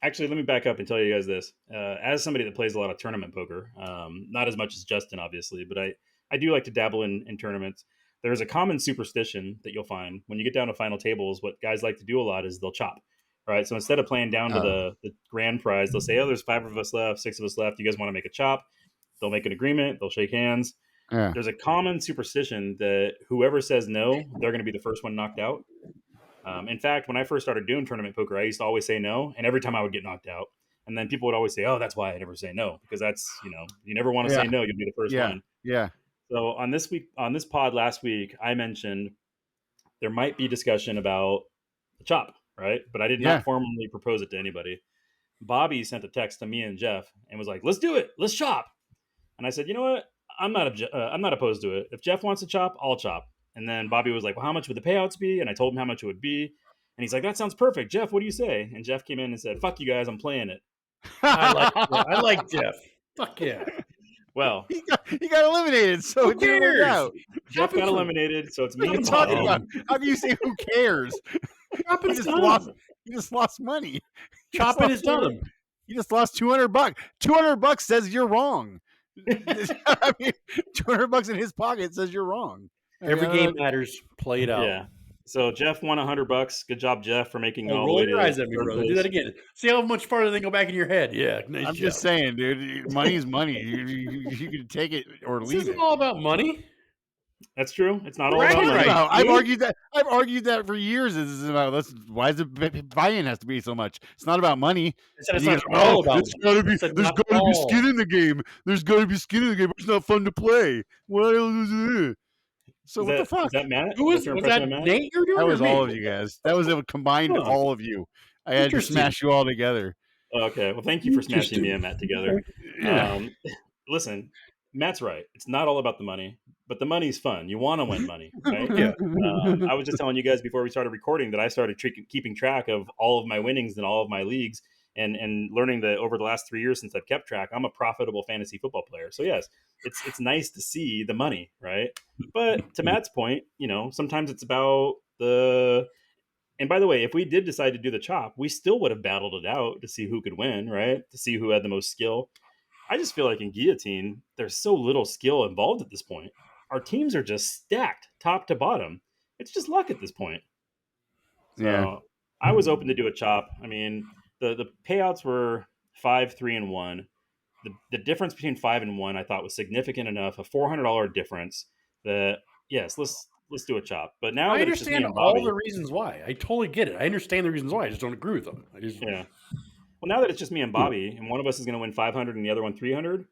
Actually, let me back up and tell you guys this. As somebody that plays a lot of tournament poker, not as much as Justin, obviously, but I do like to dabble in tournaments. There's a common superstition that you'll find when you get down to final tables. What guys like to do a lot is they'll chop, right? So instead of playing down to the grand prize, they'll say, oh, there's 5 of us left, 6 of us left. You guys want to make a chop? They'll make an agreement. They'll shake hands. Yeah. There's a common superstition that whoever says no, they're going to be the first one knocked out. In fact, when I first started doing tournament poker, I used to always say no, and every time I would get knocked out. And then people would always say, oh, that's why I never say no, because that's, you never want to say no, you'll be the first one. Yeah. So on this pod last week, I mentioned there might be discussion about the chop, right? But I did not formally propose it to anybody. Bobby sent a text to me and Jeff and was like, let's do it. Let's chop. And I said, you know what? I'm not opposed to it. If Jeff wants to chop, I'll chop. And then Bobby was like, well, how much would the payouts be? And I told him how much it would be. And he's like, that sounds perfect. Jeff, what do you say? And Jeff came in and said, fuck you guys, I'm playing it. I like Jeff. Fuck yeah. Well, he got eliminated, so who cares? Jeff got eliminated, so it's me and talking about. How do you say who cares? He just lost money. Chopping is done. You just lost $200. $200 says you're wrong. I mean, $200 in his pocket says you're wrong. Every game matters. Play it out. Yeah. So Jeff won $100. Good job, Jeff, for making all the way roll your eyes at me, brother. Do that again. See how much farther they go back in your head. Yeah, nice I'm job. just saying, dude. Money's money. You can take it or leave it. This isn't all about money. That's true. It's not all about money. I've argued that for years. This is about why is the buy-in has to be so much? It's not about money. It's not all about money. There's got to be skin in the game. There's got to be skin in the game. It's not fun to play. So what the fuck? Is that Matt? Was that Nate you're doing? That was all of you guys. That was a combined all of you. I had to smash you all together. Okay. Well, thank you for smashing me and Matt together. Yeah. Listen, Matt's right. It's not all about the money, but the money's fun. You want to win money, right? Yeah. I was just telling you guys before we started recording that I started keeping track of all of my winnings in all of my leagues and learning that over the last 3 years since I've kept track, I'm a profitable fantasy football player. So yes, it's nice to see the money, right? But to Matt's point, sometimes it's about and by the way, if we did decide to do the chop, we still would have battled it out to see who could win, right? To see who had the most skill. I just feel like in Guillotine, there's so little skill involved at this point. Our teams are just stacked top to bottom. It's just luck at this point. So I was open to do a chop. I mean, the payouts were 5, 3, and 1. The difference between 5 and 1 I thought was significant enough, a $400 difference that, yes, let's let's do a chop. But now I that it's just me understand and Bobby, all the reasons why. I totally get it. I understand the reasons why. I just don't agree with them. yeah. Well, now that it's just me and Bobby, and one of us is going to win 500 and the other one 300,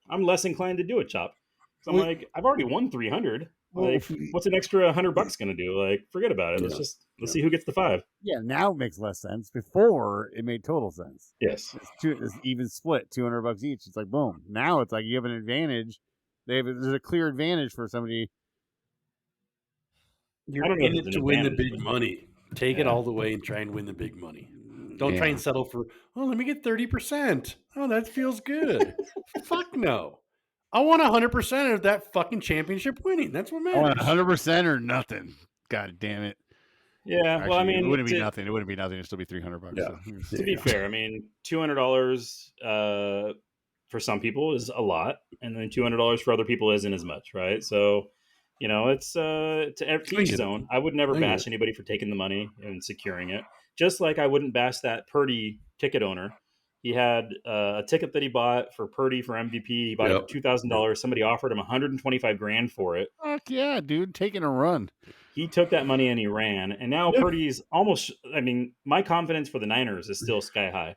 I'm less inclined to do a chop. So I'm Well- like, I've already won 300. Well, Like, what's an extra $100 going to do? Like, forget about it. Let's see who gets the 5. Yeah, now it makes less sense. Before it made total sense. Yes. It's even split, $200 each. It's like boom. Now it's like you have an advantage. There's a clear advantage for somebody. You're I don't know in if it it's to an win the advantage, big but- money. Take it all the way and try and win the big money. Don't try and settle for, oh, let me get 30%. Oh, that feels good. Fuck no. I want 100% of that fucking championship winning. That's what I want matters. 100% or nothing. God damn it. Yeah. Actually, Well, I mean, it wouldn't be nothing. It wouldn't be nothing. It'd still be $300. Yeah. So. to be fair, I mean, $200 for some people is a lot, and then $200 for other people isn't as much, right? So, it's to each his own. I would never bash anybody for taking the money and securing it. Just like I wouldn't bash that Purdy ticket owner. He had a ticket that he bought for Purdy for MVP. He bought it for $2,000. Somebody offered him $125,000 for it. Fuck yeah, dude, taking a run. He took that money and he ran. And now Purdy's almost. I mean, my confidence for the Niners is still sky high.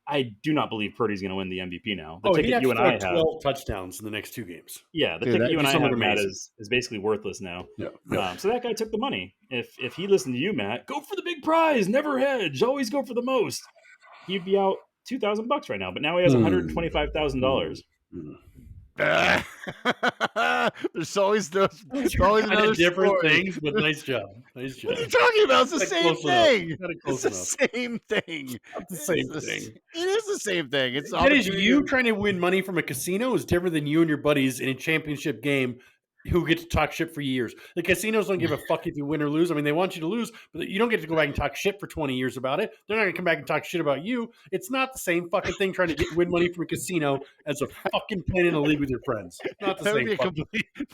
I do not believe Purdy's going to win the MVP now. The ticket you and I have 12 touchdowns in the next 2 games. Yeah, the ticket you and I have, Matt, is basically worthless now. Yeah. So that guy took the money. If he listened to you, Matt, go for the big prize, never hedge, always go for the most. He'd be out $2,000 right now, but now he has $125,000. There's always another different story. things, but nice job. What are you talking about? It's the same thing. It's the same thing. It's the same thing. It is the same thing. It's that is you trying to win money from a casino is different than you and your buddies in a championship game who get to talk shit for years. The casinos don't give a fuck if you win or lose. I mean, they want you to lose, but you don't get to go back and talk shit for 20 years about it. They're not going to come back and talk shit about you. It's not the same fucking thing trying to win money from a casino as a fucking playing in a league with your friends. Not the that same.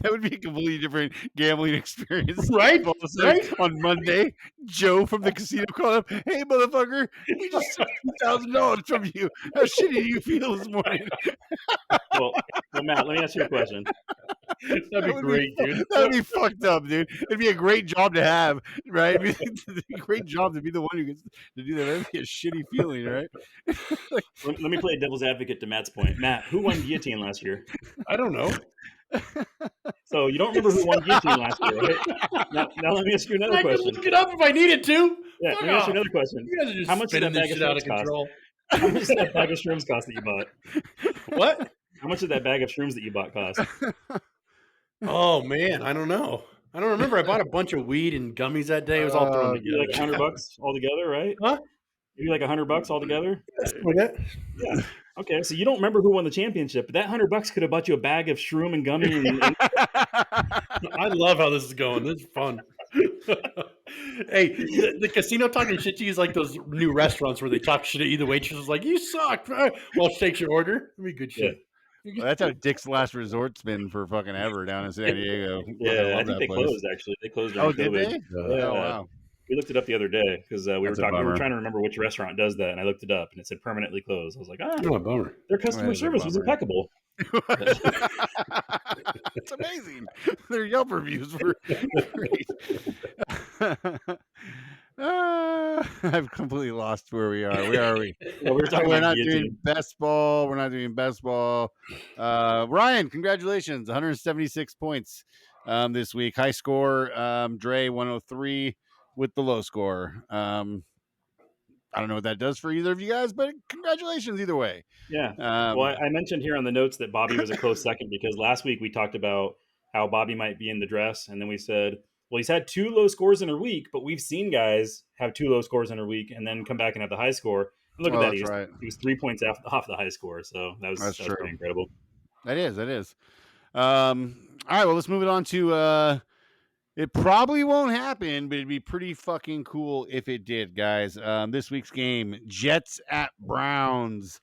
That would be a completely different gambling experience. Right? Right? On Monday, Joe from the casino called up, hey, motherfucker, we just took $2,000 from you. How shitty do you feel this morning? Well, Matt, let me ask you a question. That'd be great, dude. That would be fucked up, dude. It'd be a great job to have, right? It'd be a great job to be the one who gets to do that. That'd be a shitty feeling, right? Let me play devil's advocate to Matt's point. Matt, who won Guillotine last year? I don't know. So you don't remember who won Guillotine last year, right? Now let me ask you another I question. could look it up if I needed to. Yeah, let me ask you another question. You guys are just How much did that bag of out of shrooms cost? control. How much did that bag of shrooms cost that you bought? What? How much did that bag of shrooms that you bought cost? Oh man, I don't know. I don't remember. I bought a bunch of weed and gummies that day. It was all thrown Maybe together. like $100 altogether, right? Huh? Maybe like $100 altogether. Yeah. Okay, so you don't remember who won the championship, but that $100 could have bought you a bag of shroom and gummy. And I love how this is going. This is fun. Hey, the casino talking shit to you is like those new restaurants where they talk shit at you. The waitress is like, "You suck." Well, she takes your order. It'd be good shit. Well, that's how Dick's Last Resort's been for fucking ever down in San Diego. Yeah, I think they closed actually. They closed during did COVID. they? Yeah. Oh wow. We looked it up the other day because we were That's a talking. We were bummer. trying to remember which restaurant does that, and I looked it up, and it said permanently closed. I was like, Oh, bummer. their customer That's a service was bummer. impeccable. It's amazing. Their Yelp reviews were great. I've completely lost where we are. Where are we? Well, we were talking We're about not doing guillotine. best ball. We're not doing best ball. Ryan, congratulations. 176 points this week. High score. Dre 103 with the low score. I don't know what that does for either of you guys, but congratulations either way. Yeah. Well, I mentioned here on the notes that Bobby was a close second because last week we talked about how Bobby might be in the dress, and then we said, well, he's had 2 low scores in a week, but we've seen guys have 2 low scores in a week and then come back and have the high score. And look at that. He was 3 points off the high score, so that was pretty incredible. That is. All right, well, let's move it on to it probably won't happen, but it'd be pretty fucking cool if it did, guys. This week's game, Jets at Browns.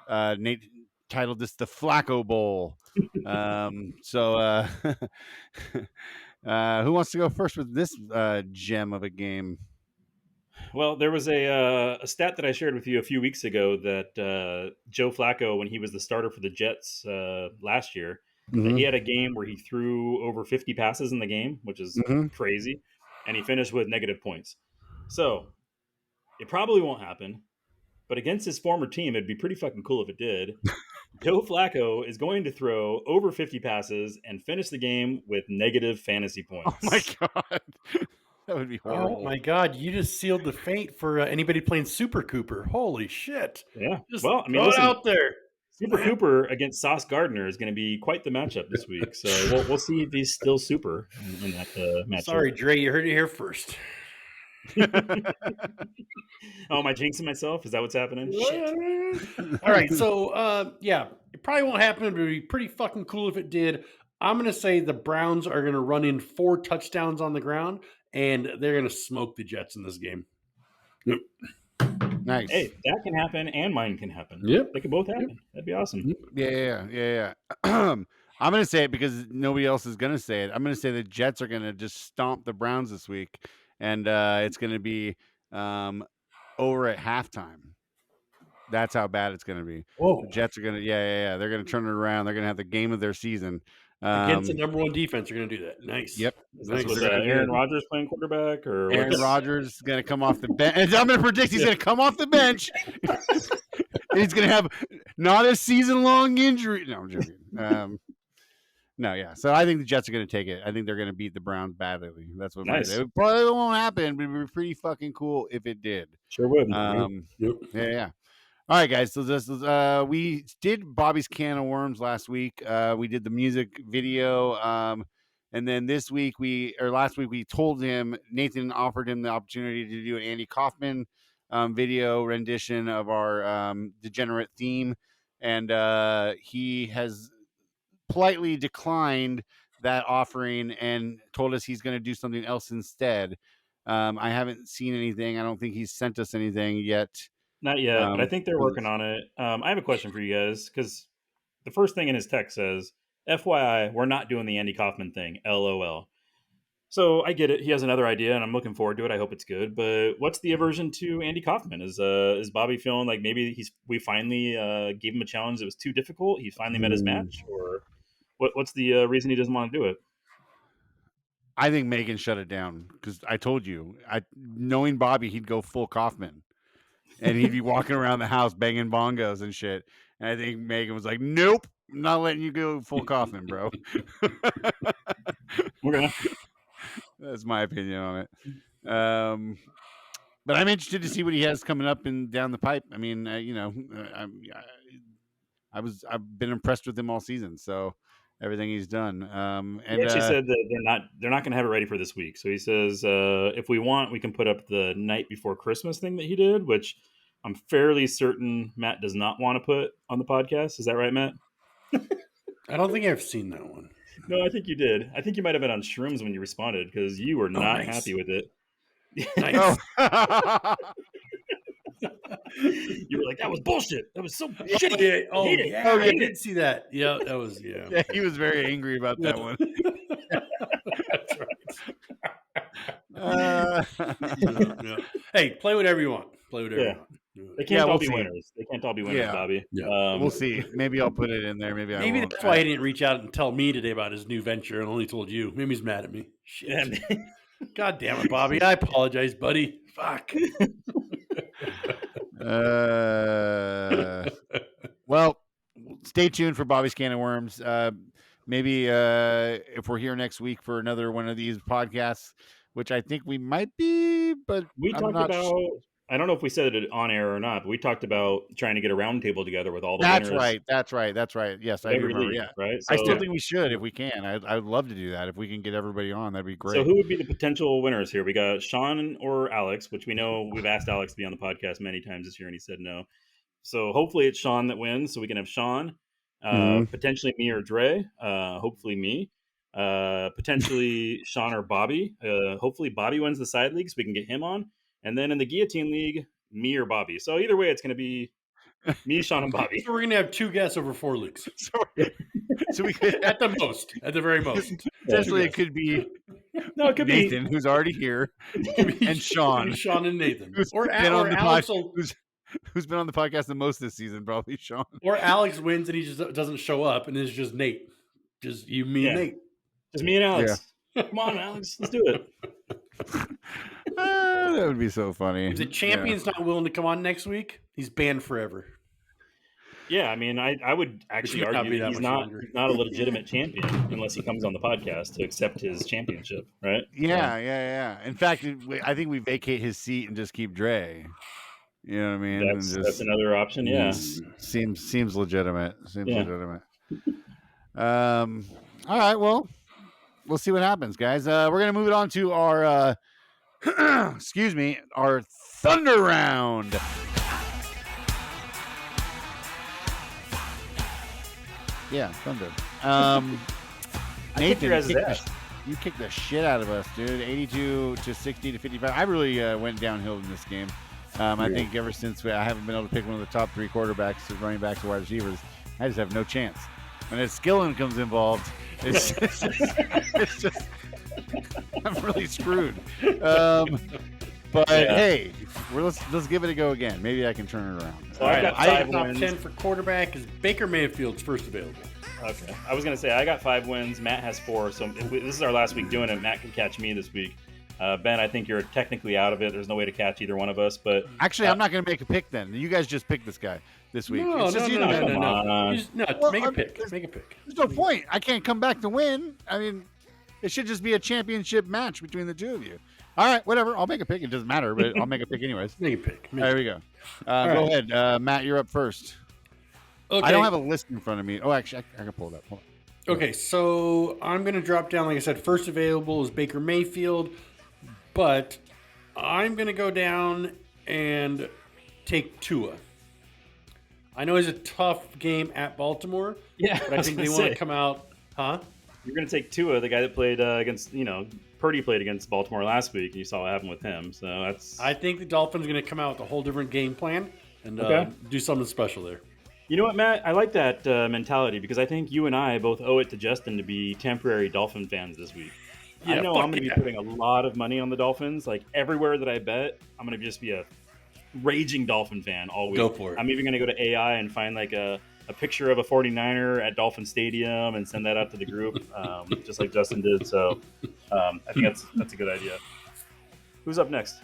Nate titled this the Flacco Bowl. So who wants to go first with this gem of a game? Well, there was a stat that I shared with you a few weeks ago that Joe Flacco, when he was the starter for the Jets last year, He had a game where he threw over 50 passes in the game, which is crazy, and he finished with negative points. So it probably won't happen, but against his former team, it'd be pretty fucking cool if it did. Joe Flacco is going to throw over 50 passes and finish the game with negative fantasy points. Oh my god, that would be horrible. Oh my god, you just sealed the fate for anybody playing Super Cooper. Holy shit! Yeah, Just well, I mean, throw listen, it out there. Super Cooper against Sauce Gardner is going to be quite the matchup this week. So we'll see if he's still super in that matchup. Sorry, Dre, you heard it here first. Oh, am I jinxing myself? Is that what's happening? Shit. All right, so yeah, it probably won't happen, but it'd be pretty fucking cool if it did. I'm gonna say the Browns are gonna run in 4 touchdowns on the ground, and they're gonna smoke the Jets in this game. Yep. Nice. Hey, that can happen, and mine can happen. Yep. They can both happen. That'd be awesome. Yeah. I'm gonna say it because nobody else is gonna say it. I'm gonna say the Jets are gonna just stomp the Browns this week, and it's gonna be over at halftime. That's how bad it's gonna be. Whoa. The Jets are gonna, they're gonna turn it around. They're gonna have the game of their season against the number 1 defense. You're gonna do that. Nice. Yep. Nice. Was Aaron Rodgers playing quarterback, or Aaron Rodgers is gonna come off the bench? I'm gonna predict he's gonna come off the bench. He's gonna have not a season-long injury. No, I'm joking. No, yeah. So I think the Jets are going to take it. I think they're going to beat the Browns badly. That's what nice. It probably won't happen, but it'd be pretty fucking cool if it did. Sure would. Yeah. All right, guys. So this is, we did Bobby's Can of Worms last week. We did the music video, and then last week we told him, Nathan offered him the opportunity to do an Andy Kaufman video rendition of our Degenerate theme, and he has politely declined that offering and told us he's going to do something else instead. I haven't seen anything. I don't think he's sent us anything yet. Not yet, but I think they're working on it. I have a question for you guys, because the first thing in his text says, FYI, we're not doing the Andy Kaufman thing, LOL. So I get it. He has another idea, and I'm looking forward to it. I hope it's good. But what's the aversion to Andy Kaufman? Is Bobby feeling like maybe we finally gave him a challenge that was too difficult? He finally met his match? Or what's the reason he doesn't want to do it? I think Megan shut it down, because I told you, knowing Bobby, he'd go full Kaufman. And he'd be walking around the house banging bongos and shit. And I think Megan was like, nope, I'm not letting you go full Kaufman, bro. Okay. That's my opinion on it. But I'm interested to see what he has coming up and down the pipe. I mean, I've been impressed with him all season. So everything he's done. And he actually said that they're not going to have it ready for this week. So he says, if we want, we can put up the night before Christmas thing that he did, which I'm fairly certain Matt does not want to put on the podcast. Is that right, Matt? I don't think I've seen that one. No, I think you did. I think you might have been on shrooms when you responded, because you were not happy with it. Nice. You were like, that was bullshit. That was so shitty. Yeah. I did see that. Yeah, that was, yeah, he was very angry about that one. That's right. Yeah. Hey, play whatever you want. Play whatever you want. They can't all be winners. They can't all be winners, Bobby. Yeah. We'll see. Maybe I'll put it in there. Maybe that's why he didn't reach out and tell me today about his new venture and only told you. Maybe he's mad at me. Shit. God damn it, Bobby. I apologize, buddy. Fuck. Well, stay tuned for Bobby's Can of Worms. Maybe if we're here next week for another one of these podcasts, which I think we might be, but we talked about. I don't know if we said it on air or not, but we talked about trying to get a roundtable together with all the winners. That's right. Yes, I remember. League, yeah, right. So, I still think we should if we can. I'd love to do that if we can get everybody on. That'd be great. So, who would be the potential winners here? We got Sean or Alex, which we know we've asked Alex to be on the podcast many times this year, and he said no. So, hopefully, it's Sean that wins. So we can have Sean, potentially me or Dre. Hopefully, me. Potentially Sean or Bobby. Hopefully, Bobby wins the side league, so we can get him on. And then in the Guillotine League, me or Bobby. So either way, it's going to be me, Sean, and Bobby. So we're going to have 2 guests over 4 leagues. So we could, at the very most. Potentially, it could be Nathan, who's already here, and Sean. Sean and Nathan. Who's been on the podcast the most this season, probably Sean. Or Alex wins and he just doesn't show up, and it's just Nate. Just you, me, and Nate. Just me and Alex. Come on, Alex. Let's do it. That would be so funny. If the champion's not willing to come on next week, he's banned forever. Yeah, I mean, I would actually argue that he's not a legitimate champion unless he comes on the podcast to accept his championship, right? Yeah. In fact, I think we vacate his seat and just keep Dre. You know what I mean? That's another option. Yeah, seems legitimate. Legitimate. All right. Well, we'll see what happens, guys. We're gonna move it on to our excuse me, our Thunder Round. Yeah, Thunder. Nathan, you kicked the shit out of us, dude. 82 to 60 to 55. I really went downhill in this game. I think ever since I haven't been able to pick one of the top 3 quarterbacks, running backs, or wide receivers, I just have no chance. When Skillen comes involved, it's just I'm really screwed. But hey, let's give it a go again. Maybe I can turn it around. So I got 5 top 10 for quarterback. Is Baker Mayfield's first available? Okay, I was gonna say I got 5 wins. Matt has 4. So this is our last week doing it. Matt can catch me this week. Ben, I think you're technically out of it. There's no way to catch either one of us. But actually, I'm not going to make a pick then. You guys just pick this guy this week. No. Make a pick. Make a pick. There's no point. I can't come back to win. I mean, it should just be a championship match between the two of you. All right, whatever. I'll make a pick. It doesn't matter, but I'll make a pick anyways. Make a pick. There we go. Go ahead, Matt. You're up first. Okay. I don't have a list in front of me. Oh, actually, I can pull it up. Hold on. Okay, so I'm going to drop down. Like I said, first available is Baker Mayfield. But I'm going to go down and take Tua. I know it's a tough game at Baltimore. Yeah, but I think they want to come out. Huh? You're going to take Tua, the guy that played against, Purdy played against Baltimore last week, and you saw what happened with him. So that's. I think the Dolphins are going to come out with a whole different game plan and do something special there. You know what, Matt? I like that mentality because I think you and I both owe it to Justin to be temporary Dolphin fans this week. Yeah, I know I'm going to be putting a lot of money on the Dolphins. Like everywhere that I bet, I'm going to just be a raging Dolphin fan all week. Go for it. I'm even going to go to AI and find like a picture of a 49er at Dolphin Stadium and send that out to the group, just like Justin did. So I think that's a good idea. Who's up next?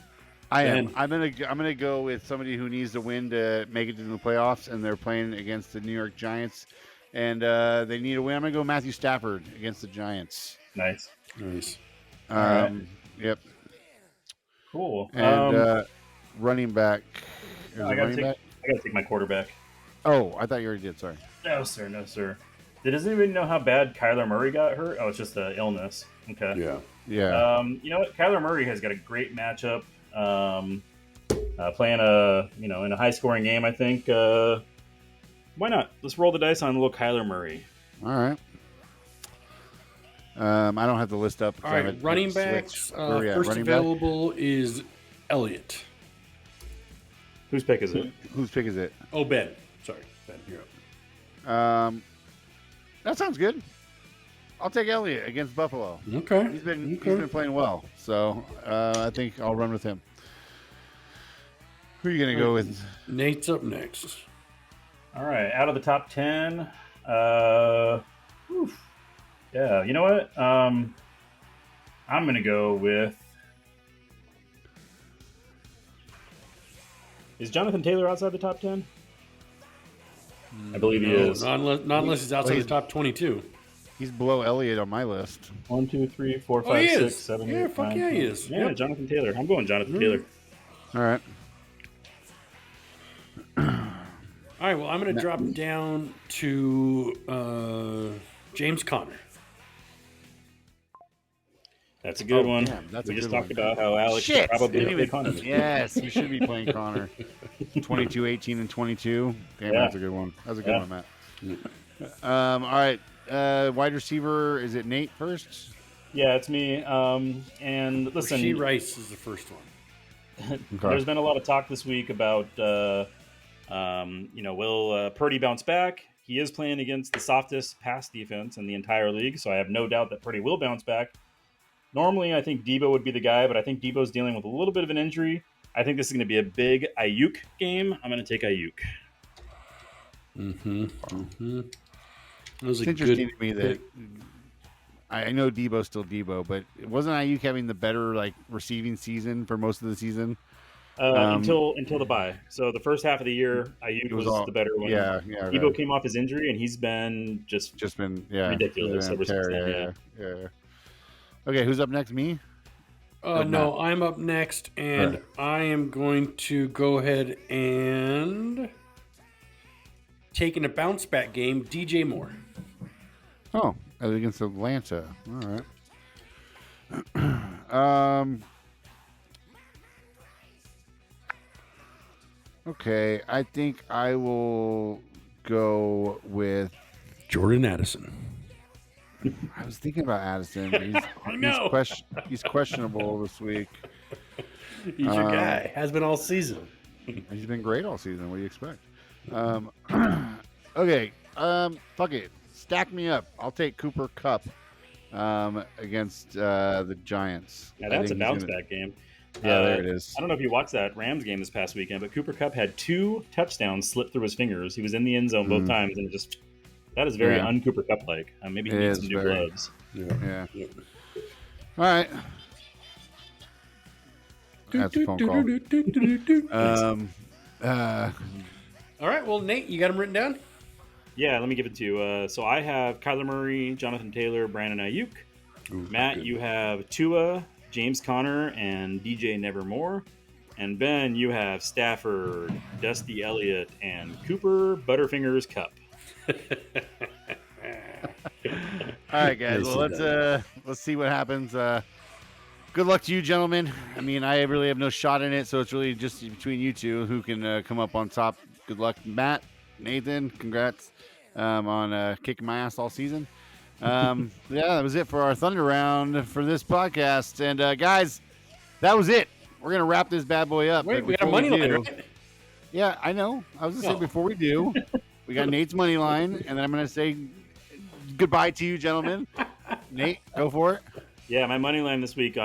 I am. I'm gonna go with somebody who needs to win to make it to the playoffs, and they're playing against the New York Giants, and they need a win. I'm gonna go Matthew Stafford against the Giants. Nice. Yep. Cool. And running back. I gotta take my quarterback. Oh, I thought you already did. Sorry. No, sir. Does anybody know how bad Kyler Murray got hurt? Oh, it's just an illness. Okay. Yeah. You know what? Kyler Murray has got a great matchup. Playing in a high scoring game, I think. Why not? Let's roll the dice on a little Kyler Murray. All right. I don't have the list up. All right, running backs. First available is Elliott. Whose pick is it? Whose pick is it? Oh, Ben. Sorry, Ben. You're up. That sounds good. I'll take Elliott against Buffalo. Okay. He's been playing well, so I think I'll run with him. Who are you going to go with? Nate's up next. All right, out of the top 10, yeah, you know what? I'm going to go with. Is Jonathan Taylor outside the top 10? I believe he is. Not unless he's outside the top 22. He's below Elliott on my list. 1, 2, 3, 4, 5, 6, 7, 8, 9, he is. Yeah, yep. Jonathan Taylor. I'm going Jonathan Taylor. All right. All right, well, I'm going to drop down to James Conner. That's a good one. Damn, we just talked about how Alex should probably play Conner. Yes, he should be playing Conner. 22, 18, and 22. Damn, that's a good one. That's a good one, Matt. All right. Wide receiver, is it Nate first? Yeah, it's me. And listen, Rashee Rice is the first one. There's been a lot of talk this week about, will Purdy bounce back? He is playing against the softest pass defense in the entire league, so I have no doubt that Purdy will bounce back. Normally, I think Debo would be the guy, but I think Debo's dealing with a little bit of an injury. I think this is going to be a big Ayuk game. I'm going to take Ayuk. It was It's a interesting good to me that I know Debo's still Debo, but wasn't Ayuk having the better like receiving season for most of the season? Until the bye. So the first half of the year, It Ayuk was was all the better one. yeah. Debo came off his injury, and he's been just Been ridiculous ever since then. yeah. Okay, who's up next? Me? Or no, Matt? I'm up next, and Right. I am going to go ahead and taking a bounce back game, DJ Moore. Oh, against Atlanta. All right. Okay, I think I will go with. Jordan Addison. I was thinking about Addison, but I know. he's questionable this week. He's your guy. Has been all season. He's been great all season. What do you expect? Okay. Fuck it. Stack me up. I'll take Cooper Kupp against the Giants. Now I that's a think he's bounce gonna- back game. Yeah, there it is. I don't know if you watched that Rams game this past weekend, but Cooper Kupp had 2 touchdowns slip through his fingers. He was in the end zone both times, and that is very Yeah. un-Cooper Kupp like. Maybe he It needs is some new very. gloves. Yeah. Yeah. All right. That's a phone call. All right. Well, Nate, you got them written down? Yeah, let me give it to you. So I have Kyler Murray, Jonathan Taylor, Brandon Ayuk. Matt, good. you have Tua, James Conner, and DJ Nevermore. And Ben, you have Stafford, Dusty Elliott, and Cooper Butterfingers Cup. All right, guys. Well, let's see what happens. Good luck to you, gentlemen. I mean, I really have no shot in it, so it's really just between you two who can come up on top. Good luck, Matt, Nathan. Congrats on kicking my ass all season. Yeah, that was it for our Thunder Round for this podcast. And guys, that was it. We're gonna wrap this bad boy up. Wait, but we got a before money line, do- right? Yeah, I know. I was gonna say before we do, we got Nate's money line, and then I'm gonna say goodbye to you, gentlemen. Nate, go for it. Yeah, my money line this week. You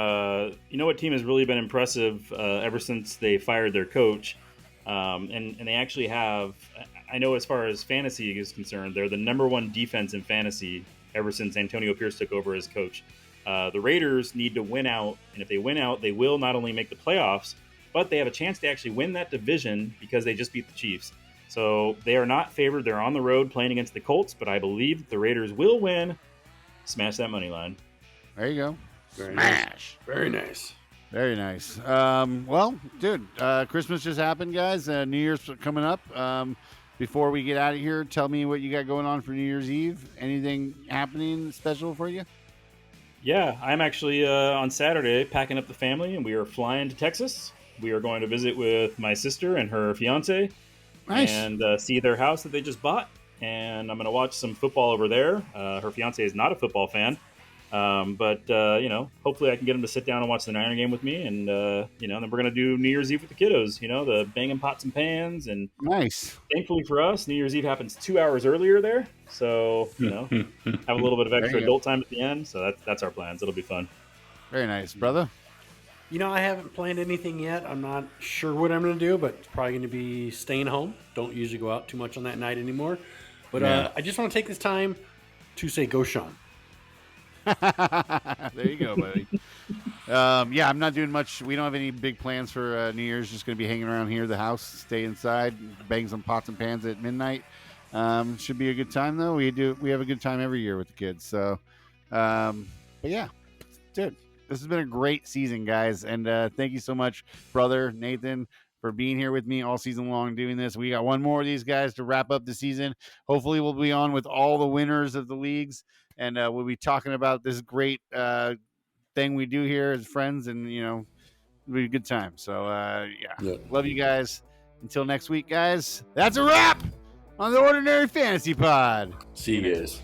know what team has really been impressive ever since they fired their coach, and they actually have. I know as far as fantasy is concerned, they're the number 1 defense in fantasy ever since Antonio Pierce took over as coach. The Raiders need to win out, and if they win out, they will not only make the playoffs, but they have a chance to actually win that division because they just beat the Chiefs. So they are not favored. They're on the road playing against the Colts, but I believe the Raiders will win. Smash that money line. There you go. Very Smash. nice. Very nice. Very nice. Well, dude, Christmas just happened, guys. New Year's coming up. Before we get out of here, tell me what you got going on for New Year's Eve. Anything happening special for you? Yeah, I'm actually on Saturday packing up the family, and we are flying to Texas. We are going to visit with my sister and her fiance, Nice. and see their house that they just bought. And I'm going to watch some football over there. Her fiance is not a football fan, but hopefully I can get him to sit down and watch the Niner game with me. And then we're going to do New Year's Eve with the kiddos. The banging pots and pans. And Nice. thankfully for us, New Year's Eve happens 2 hours earlier there, so have a little bit of extra There you go. adult time at the end. So that's our plans. It'll be fun. Very nice, brother. I haven't planned anything yet. I'm not sure what I'm going to do, but it's probably going to be staying home. Don't usually go out too much on that night anymore. But Yeah. I just want to take this time to say, go Sean. There you go, buddy. Yeah, I'm not doing much. We don't have any big plans for New Year's. Just going to be hanging around here, the house, stay inside, bang some pots and pans at midnight. Should be a good time, though. We have a good time every year with the kids. So, but yeah, dude, this has been a great season, guys. And thank you so much, brother Nathan, for being here with me all season long doing this. We got one more of these guys to wrap up the season. Hopefully, we'll be on with all the winners of the leagues. And we'll be talking about this great thing we do here as friends, and it'll be a good time. So yeah, love you guys. Until next week, guys. That's a wrap on the Ordinary Fantasy Pod. See you guys.